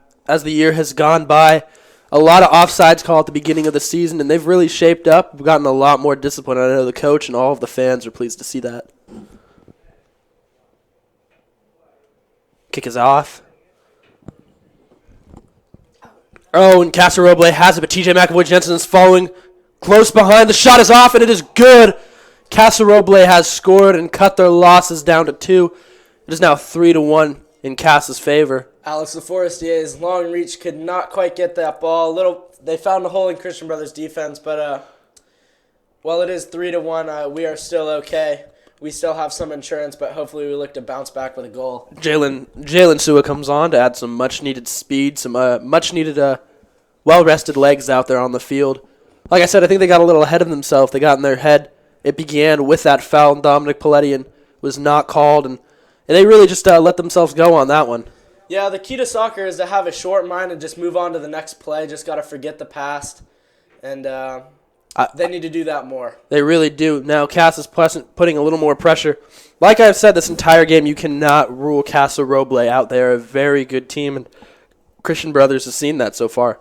year has gone by. a lot of offsides call at the beginning of the season, and they've really shaped up. We've gotten a lot more discipline. I know the coach and all of the fans are pleased to see that. Kick is off. Oh, and Casa Roble has it, but TJ McAvoy-Jensen is following close behind. The shot is off, and it is good. Casa Roble has scored and cut their losses down to 2. It is now 3-1 in Casa's favor. Alex LaForestier's long reach could not quite get that ball. They found a hole in Christian Brothers' defense, but while it is 3-1, we are still okay. We still have some insurance, but hopefully we look to bounce back with a goal. Jalen Sua comes on to add some much-needed speed, some much-needed well-rested legs out there on the field. Like I said, I think they got a little ahead of themselves. They got in their head. It began with that foul, and Dominic Palletian was not called, and they really just let themselves go on that one. Yeah, the key to soccer is to have a short mind and just move on to the next play. Just got to forget the past, and they need to do that more. They really do. Now, Cass is putting a little more pressure. Like I've said this entire game, you cannot rule Casa Roble out. They are a very good team, and Christian Brothers has seen that so far.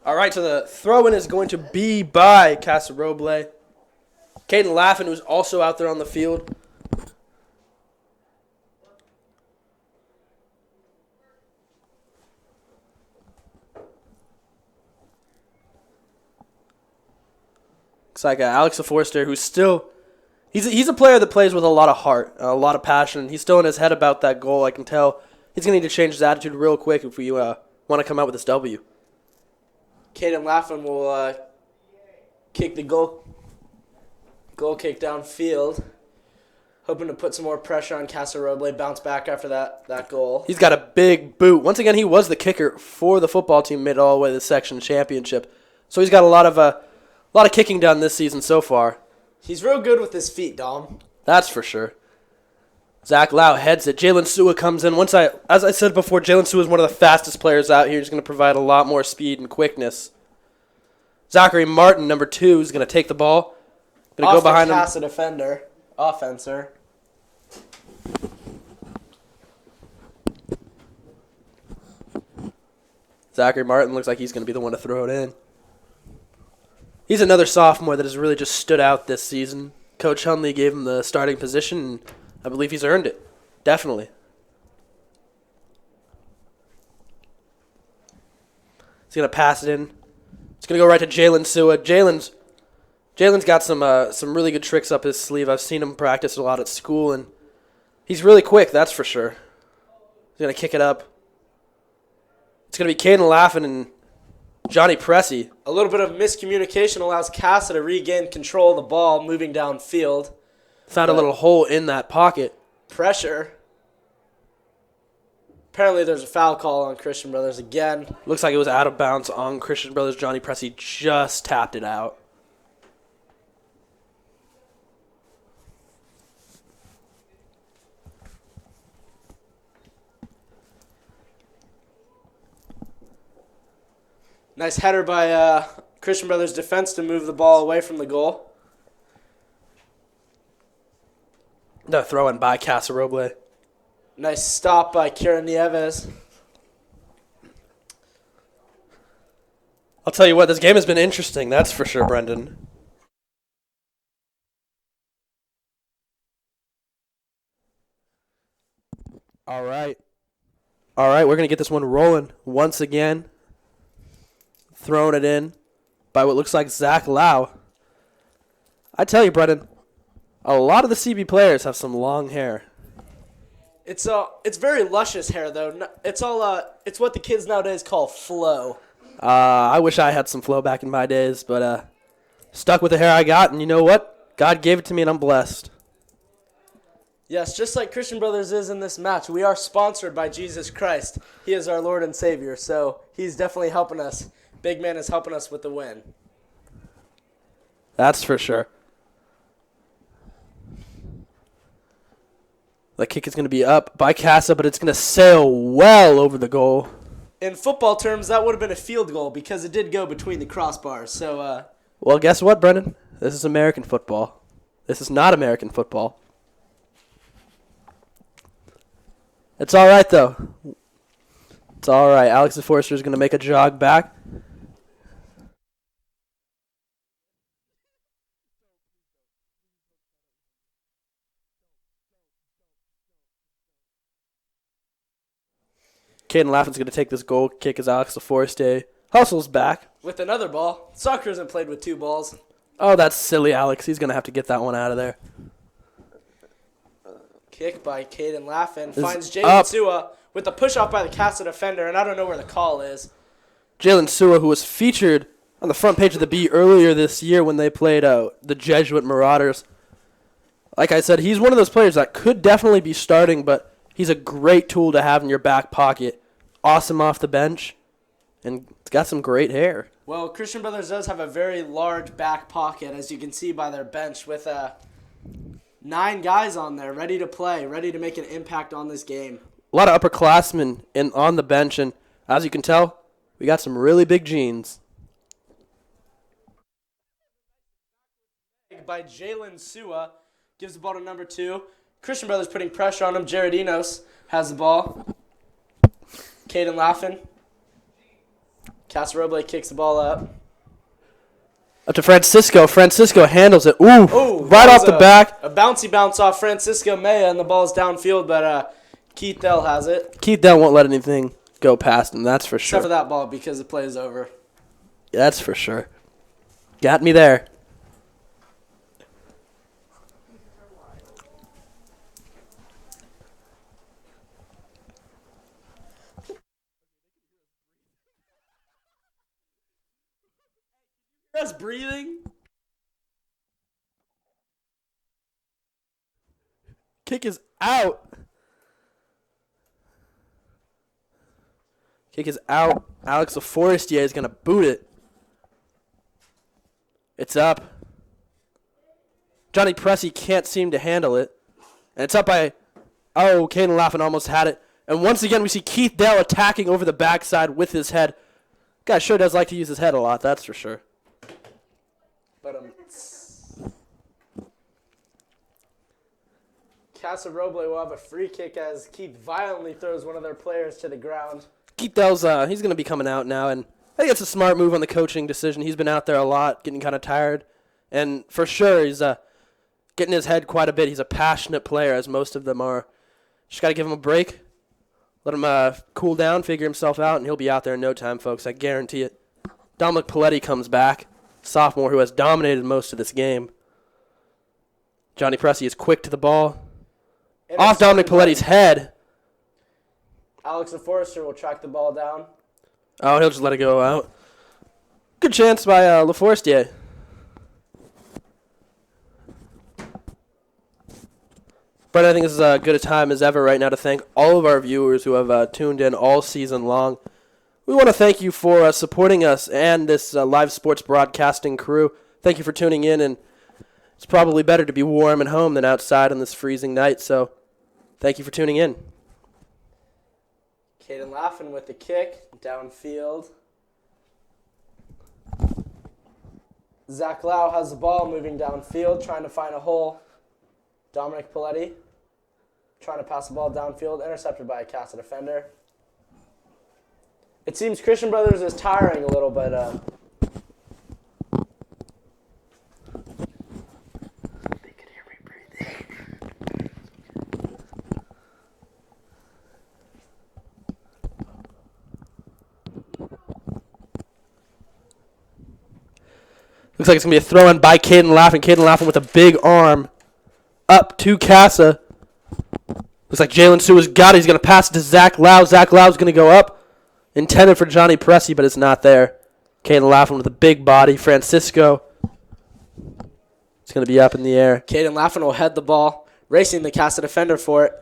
All right, so the throw-in is going to be by Casa Roble. Caden Laffin, who's also out there on the field. Looks like Alex Forster, who's still... He's a player that plays with a lot of heart, a lot of passion. He's still in his head about that goal. I can tell he's going to need to change his attitude real quick if we want to come out with this W. Caden Laffin will kick the goal kick downfield, hoping to put some more pressure on Casa Roble, bounce back after that goal. He's got a big boot. Once again, he was the kicker for the football team, made it all the way to the section championship. So he's got a lot of kicking done this season so far. He's real good with his feet, Dom. That's for sure. Zach Lau heads it. Jalen Sua comes in. As I said before, Jalen Sua is one of the fastest players out here. He's going to provide a lot more speed and quickness. Zachary Martin, number 2, is going to take the ball. Going to go behind him. Casa defender, offenser. Zachary Martin looks like he's going to be the one to throw it in. He's another sophomore that has really just stood out this season. Coach Hunley gave him the starting position, and I believe he's earned it. Definitely. He's going to pass it in. It's going to go right to Jalen Sua. Jalen's got some really good tricks up his sleeve. I've seen him practice a lot at school, and he's really quick, that's for sure. He's going to kick it up. It's going to be Caden Laffin and Johnny Pressey. A little bit of miscommunication allows Casa to regain control of the ball moving downfield. Found a little hole in that pocket. Pressure. Apparently there's a foul call on Christian Brothers again. Looks like it was out of bounds on Christian Brothers. Johnny Pressey just tapped it out. Nice header by Christian Brothers defense to move the ball away from the goal. No throw-in by Casa Roble. Nice stop by Kieran Nieves. I'll tell you what, this game has been interesting, that's for sure, Brendan. All right, we're going to get this one rolling once again. Throwing it in by what looks like Zach Lau. I tell you, Brendan, a lot of the CB players have some long hair. It's very luscious hair though. It's what the kids nowadays call flow. I wish I had some flow back in my days, but stuck with the hair I got, and you know what? God gave it to me, and I'm blessed. Yes, just like Christian Brothers is in this match, we are sponsored by Jesus Christ. He is our Lord and Savior, so he's definitely helping us. Big man is helping us with the win. That's for sure. The kick is going to be up by Casa, but it's going to sail well over the goal. In football terms, that would have been a field goal because it did go between the crossbars. So, well, guess what, Brendan? This is American football. This is not American football. It's all right, though. It's all right. Alex DeForester is going to make a jog back. Caden Laughlin's going to take this goal kick as Alex DeForester hustles back. with another ball. Soccer isn't played with two balls. Oh, that's silly, Alex. He's going to have to get that one out of there. Kick by Caden Laughlin. Is Finds Jalen up. Sua with a push-off by the Casa defender, and I don't know where the call is. Jalen Sua, who was featured on the front page of the Bee earlier this year when they played the Jesuit Marauders. Like I said, he's one of those players that could definitely be starting, but he's a great tool to have in your back pocket. Awesome off the bench, and it's got some great hair. Well, Christian Brothers does have a very large back pocket, as you can see by their bench, with 9 guys on there ready to play, ready to make an impact on this game. A lot of upperclassmen on the bench, and as you can tell, we got some really big genes. By Jalen Sua, gives the ball to number 2. Christian Brothers putting pressure on him. Jared Enos has the ball. Caden Laughlin. Casa Roble kicks the ball up. Up to Francisco. Francisco handles it. Ooh, right that off was the back. A bouncy bounce off Francisco Maya, and the ball's downfield, but Keith Dell has it. Keith Dell won't let anything go past him, that's for sure. Except for that ball, because the play is over. That's for sure. Got me there. Just breathing. Kick is out. Kick is out. Alex Forestier is going to boot it. It's up. Johnny Pressey can't seem to handle it. And it's up by... Oh, Caden Laughlin almost had it. And once again, we see Keith Dell attacking over the backside with his head. Guy sure does like to use his head a lot, that's for sure. But Casa Roble will have a free kick as Keith violently throws one of their players to the ground. Keith Dell's he's going to be coming out now, and I think it's a smart move on the coaching decision. He's been out there a lot, getting kind of tired, and for sure he's getting his head quite a bit. He's a passionate player, as most of them are. Just got to give him a break, let him cool down, figure himself out, and he'll be out there in no time, folks. I guarantee it. Dominic Paletti comes back, sophomore who has dominated most of this game. Johnny Pressey is quick to the ball. Off Dominic Paletti's head. Alex LaForester will track the ball down. Oh, he'll just let it go out. Good chance by LaForestier. But I think this is as good a time as ever right now to thank all of our viewers who have tuned in all season long. We want to thank you for supporting us and this live sports broadcasting crew. Thank you for tuning in, and it's probably better to be warm at home than outside on this freezing night, so thank you for tuning in. Caden Laughlin with the kick downfield. Zach Lau has the ball moving downfield, trying to find a hole. Dominic Paletti trying to pass the ball downfield, intercepted by a Casa defender. It seems Christian Brothers is tiring a little, but they could hear me breathing. Looks like it's going to be a throw-in by Caden Laughlin. Caden Laughlin with a big arm up to Casa. Looks like Jalen Sua's got it. He's going to pass it to Zach Lau. Zach Lau's going to go up. Intended for Johnny Pressey, but it's not there. Caden Laughlin with a big body. Francisco. It's going to be up in the air. Caden Laughlin will head the ball, racing the Casa defender for it.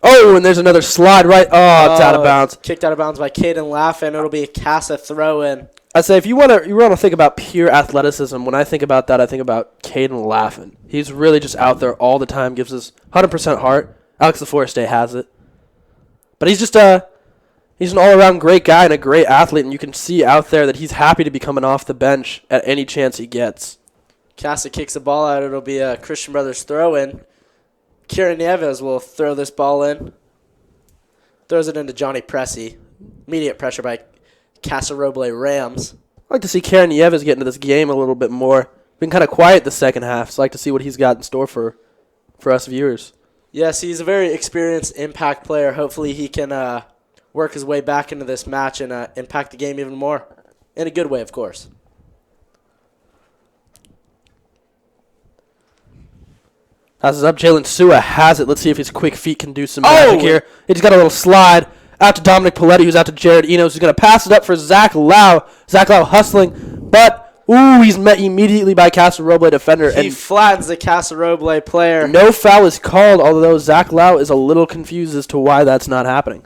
Oh, and there's another slide right. Oh, it's out of bounds. Kicked out of bounds by Caden Laughlin. It'll be a Casa throw-in. I say if you want to think about pure athleticism, when I think about that, I think about Caden Laughlin. He's really just out there all the time, gives us 100% heart. Alex Laforeste has it. But he's just he's an all-around great guy and a great athlete, and you can see out there that he's happy to be coming off the bench at any chance he gets. Casa kicks the ball out. It'll be a Christian Brothers throw-in. Kieran Nieves will throw this ball in. Throws it into Johnny Pressey. Immediate pressure by Casa Roble Rams. I'd like to see Kieran Nieves get into this game a little bit more. Been kind of quiet the second half, so I'd like to see what he's got in store for us viewers. Yes, he's a very experienced impact player. Hopefully he can work his way back into this match and impact the game even more. In a good way, of course. Passes up. Jalen Sua has it. Let's see if his quick feet can do some magic here. He's got a little slide out to Dominic Paletti, who's out to Jared Enos, who's going to pass it up for Zach Lau. Zach Lau hustling, but he's met immediately by Casa Roble defender. He flattens the Casa Roble player. No foul is called, although Zach Lau is a little confused as to why that's not happening.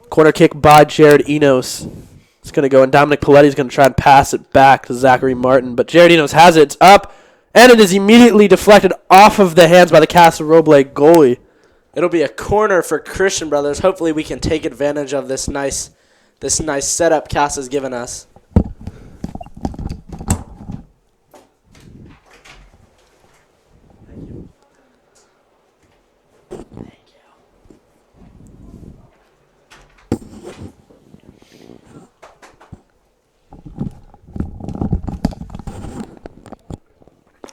Corner kick by Jared Enos. It's going to go, and Dominic Paletti's going to try and pass it back to Zachary Martin. But Jared Enos has it. It's up, and it is immediately deflected off of the hands by the Casa Roble goalie. It'll be a corner for Christian Brothers. Hopefully we can take advantage of this nice setup Casa's given us.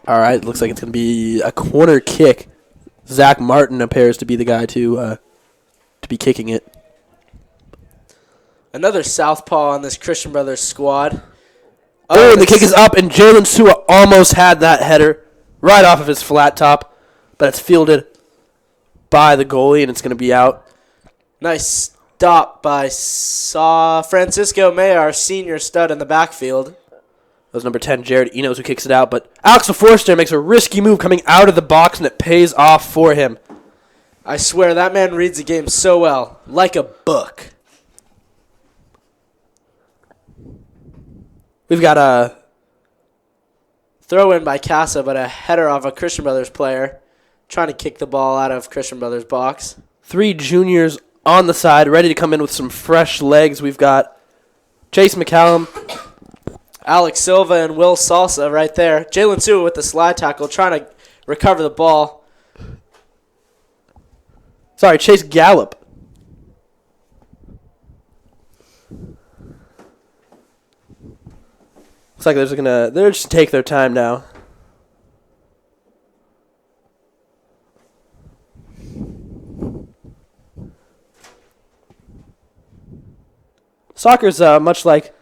All right, looks like it's going to be a corner kick. Zach Martin appears to be the guy to be kicking it. Another southpaw on this Christian Brothers squad. And the kick is up, and Jalen Sua almost had that header right off of his flat top, but it's fielded by the goalie, and it's going to be out. Nice stop by Francisco May, our senior stud in the backfield. That was number 10, Jared Enos, who kicks it out. But Alex Forster makes a risky move coming out of the box, and it pays off for him. I swear, that man reads the game so well. Like a book. We've got a throw in by Casa, but a header off a Christian Brothers player. Trying to kick the ball out of Christian Brothers' box. 3 juniors on the side, ready to come in with some fresh legs. We've got Chase McCallum, Alex Silva, and Will Salsa right there. Jalen Sua with the slide tackle, trying to recover the ball. Sorry, Chase Gallup. Looks like they're just take their time now. Soccer's much like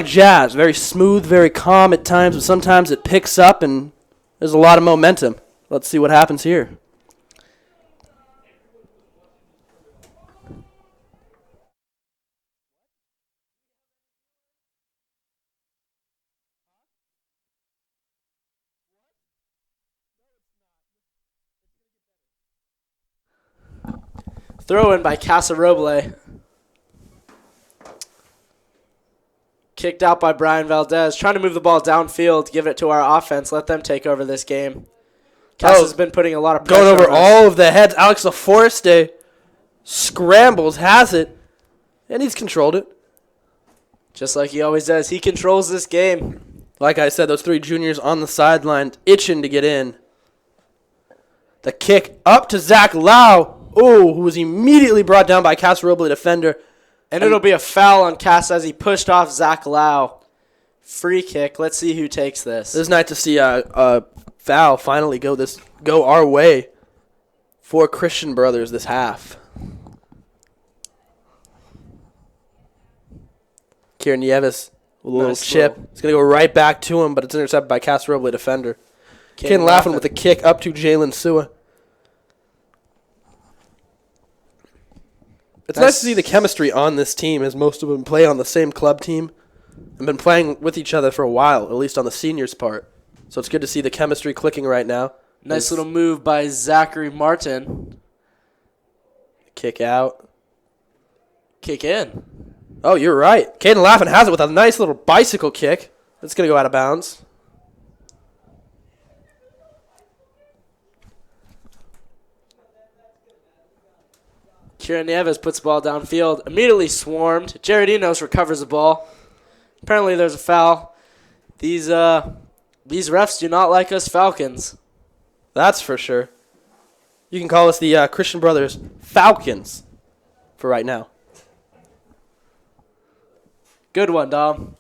jazz, very smooth, very calm at times, but sometimes it picks up and there's a lot of momentum. Let's see what happens here. Throw in by Casa Roble. Kicked out by Brian Valdez. Trying to move the ball downfield, give it to our offense, let them take over this game. Casa's been putting a lot of pressure going over on us. all of the heads. Alex Laforeste scrambles, has it, and he's controlled it. Just like he always does. He controls this game. Like I said, those 3 juniors on the sideline itching to get in. The kick up to Zach Lau. Who was immediately brought down by Casa Roble defender. And it'll be a foul on Casa as he pushed off Zach Lau. Free kick. Let's see who takes this. This is nice to see a foul finally go our way for Christian Brothers this half. Kieran Nieves with a little chip. It's going to go right back to him, but it's intercepted by Casa Roble defender. Ken Laughlin with a kick up to Jalen Sua. It's nice to see the chemistry on this team, as most of them play on the same club team and been playing with each other for a while, at least on the seniors' part. So it's good to see the chemistry clicking right now. Nice little move by Zachary Martin. Kick out. Kick in. Oh, you're right. Caden Laffin has it with a nice little bicycle kick. It's going to go out of bounds. Kieran Nieves puts the ball downfield. Immediately swarmed. Jared Enos recovers the ball. Apparently there's a foul. These refs do not like us Falcons. That's for sure. You can call us the Christian Brothers Falcons for right now. Good one, Dom.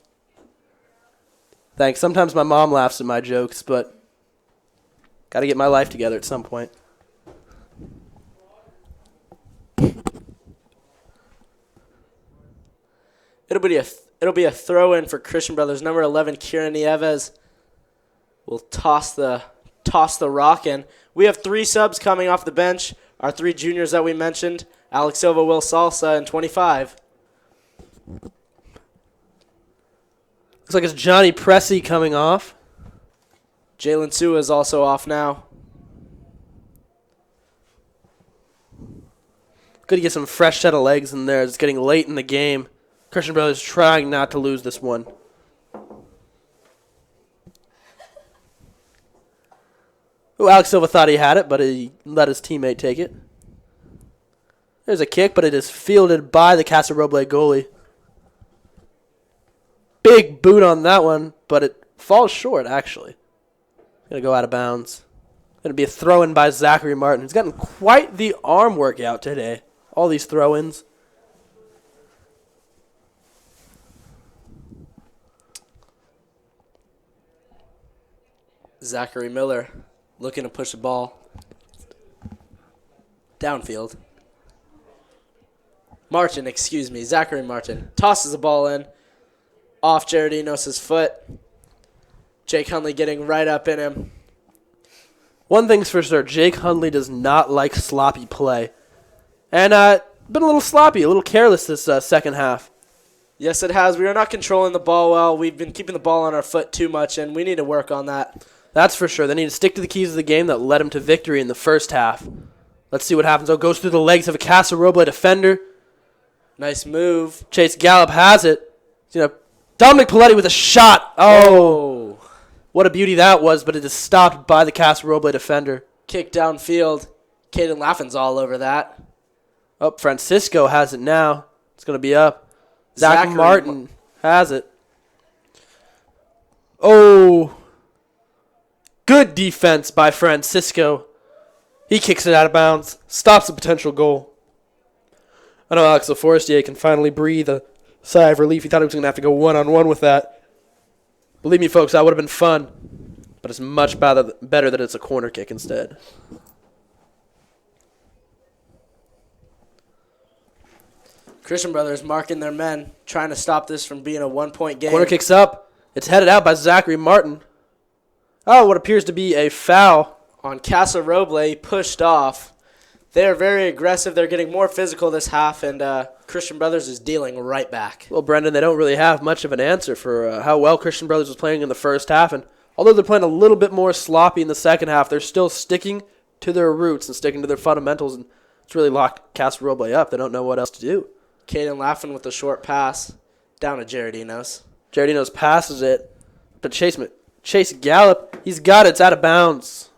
Thanks. Sometimes my mom laughs at my jokes, but got to get my life together at some point. It'll be a throw in for Christian Brothers. Number 11, Kieran Nieves will toss the rock in. We have 3 subs coming off the bench. Our 3 juniors that we mentioned: Alex Silva, Will Salsa, and 25. Looks like it's Johnny Pressey coming off. Jalen Sua is also off now. Good to get some fresh set of legs in there. It's getting late in the game. Christian Brothers trying not to lose this one. Ooh, Alex Silva thought he had it, but he let his teammate take it. There's a kick, but it is fielded by the Casa Roble goalie. Big boot on that one, but it falls short, actually. Going to go out of bounds. Going to be a throw-in by Zachary Martin. He's gotten quite the arm workout today. All these throw-ins. Zachary Miller looking to push the ball downfield. Zachary Martin tosses the ball in off Jared Enos' foot. Jake Hundley getting right up in him. One thing's for sure, Jake Hundley does not like sloppy play. And been a little sloppy, a little careless this second half. Yes, it has. We are not controlling the ball well. We've been keeping the ball on our foot too much, and we need to work on that. That's for sure. They need to stick to the keys of the game that led them to victory in the first half. Let's see what happens. Oh, goes through the legs of a Casa Roble defender. Nice move. Chase Gallup has it. Dominic Paletti with a shot. Oh, what a beauty that was, but it is stopped by the Casa Roble defender. Kick downfield. Caden Laffin's all over that. Oh, Francisco has it now. It's going to be up. Zach Martin has it. Oh, good defense by Francisco. He kicks it out of bounds, stops a potential goal. I know Alex LaForestier can finally breathe a sigh of relief. He thought he was going to have to go one-on-one with that. Believe me, folks, that would have been fun. But it's much better that it's a corner kick instead. Christian Brothers marking their men, trying to stop this from being a 1-point game. Corner kick's up. It's headed out by Zachary Martin. Oh, what appears to be a foul. On Casa Roble, pushed off. They're very aggressive. They're getting more physical this half, and Christian Brothers is dealing right back. Well, Brendan, they don't really have much of an answer for how well Christian Brothers was playing in the first half. And although they're playing a little bit more sloppy in the second half, they're still sticking to their roots and sticking to their fundamentals. And it's really locked Casa Roble up. They don't know what else to do. Caden Laffin with a short pass down to Jared Enos. Jared Enos passes it to Chase Gallup. He's got it. It's out of bounds.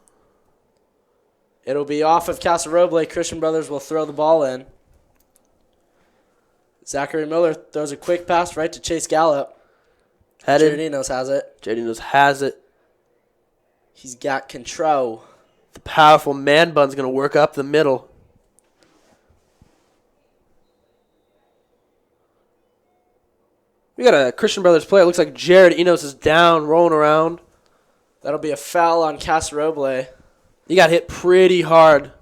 It'll be off of Casa Roble. Christian Brothers will throw the ball in. Zachary Miller throws a quick pass right to Chase Gallup. Jared Enos has it. Jared Enos has it. He's got control. The powerful man bun's going to work up the middle. We got a Christian Brothers player. It looks like Jared Enos is down, rolling around. That'll be a foul on Casa Roble. He got hit pretty hard.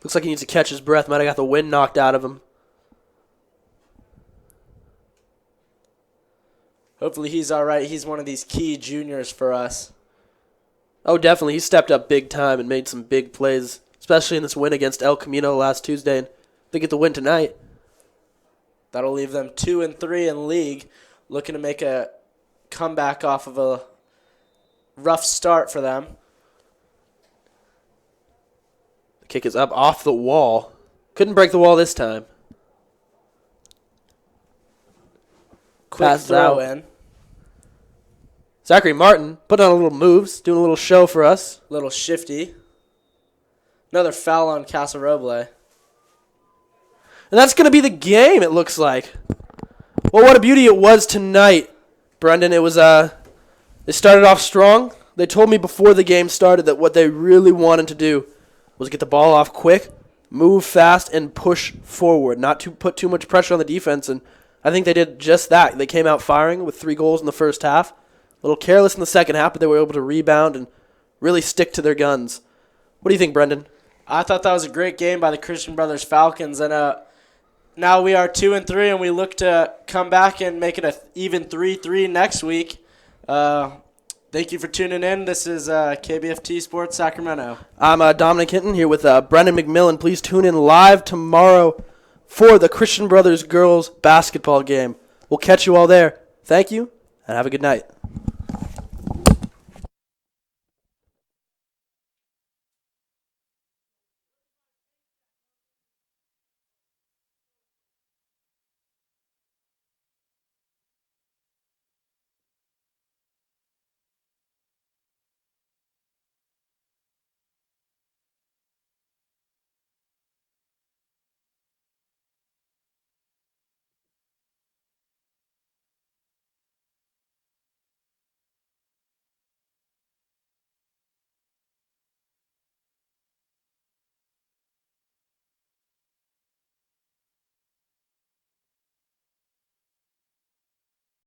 Looks like he needs to catch his breath. Might have got the wind knocked out of him. Hopefully he's all right. He's one of these key juniors for us. Oh, definitely. He stepped up big time and made some big plays, especially in this win against El Camino last Tuesday. And they get the win tonight. That'll leave them 2-3 in league, looking to make a comeback off of a rough start for them. The kick is up off the wall. Couldn't break the wall this time. Quick Passes throw out. in. Zachary Martin putting on a little moves, doing a little show for us. Little shifty. Another foul on Casa Roble. And that's going to be the game, it looks like. Well, what a beauty it was tonight, Brendan. It was, they started off strong. They told me before the game started that what they really wanted to do was get the ball off quick, move fast, and push forward, not to put too much pressure on the defense. And I think they did just that. They came out firing with 3 goals in the first half. A little careless in the second half, but they were able to rebound and really stick to their guns. What do you think, Brendan? I thought that was a great game by the Christian Brothers Falcons, and now we are 2-3, and we look to come back and make it an even 3-3 next week. Thank you for tuning in. This is KBFT Sports Sacramento. I'm Dominic Hinton here with Brendan McMillan. Please tune in live tomorrow for the Christian Brothers girls basketball game. We'll catch you all there. Thank you, and have a good night.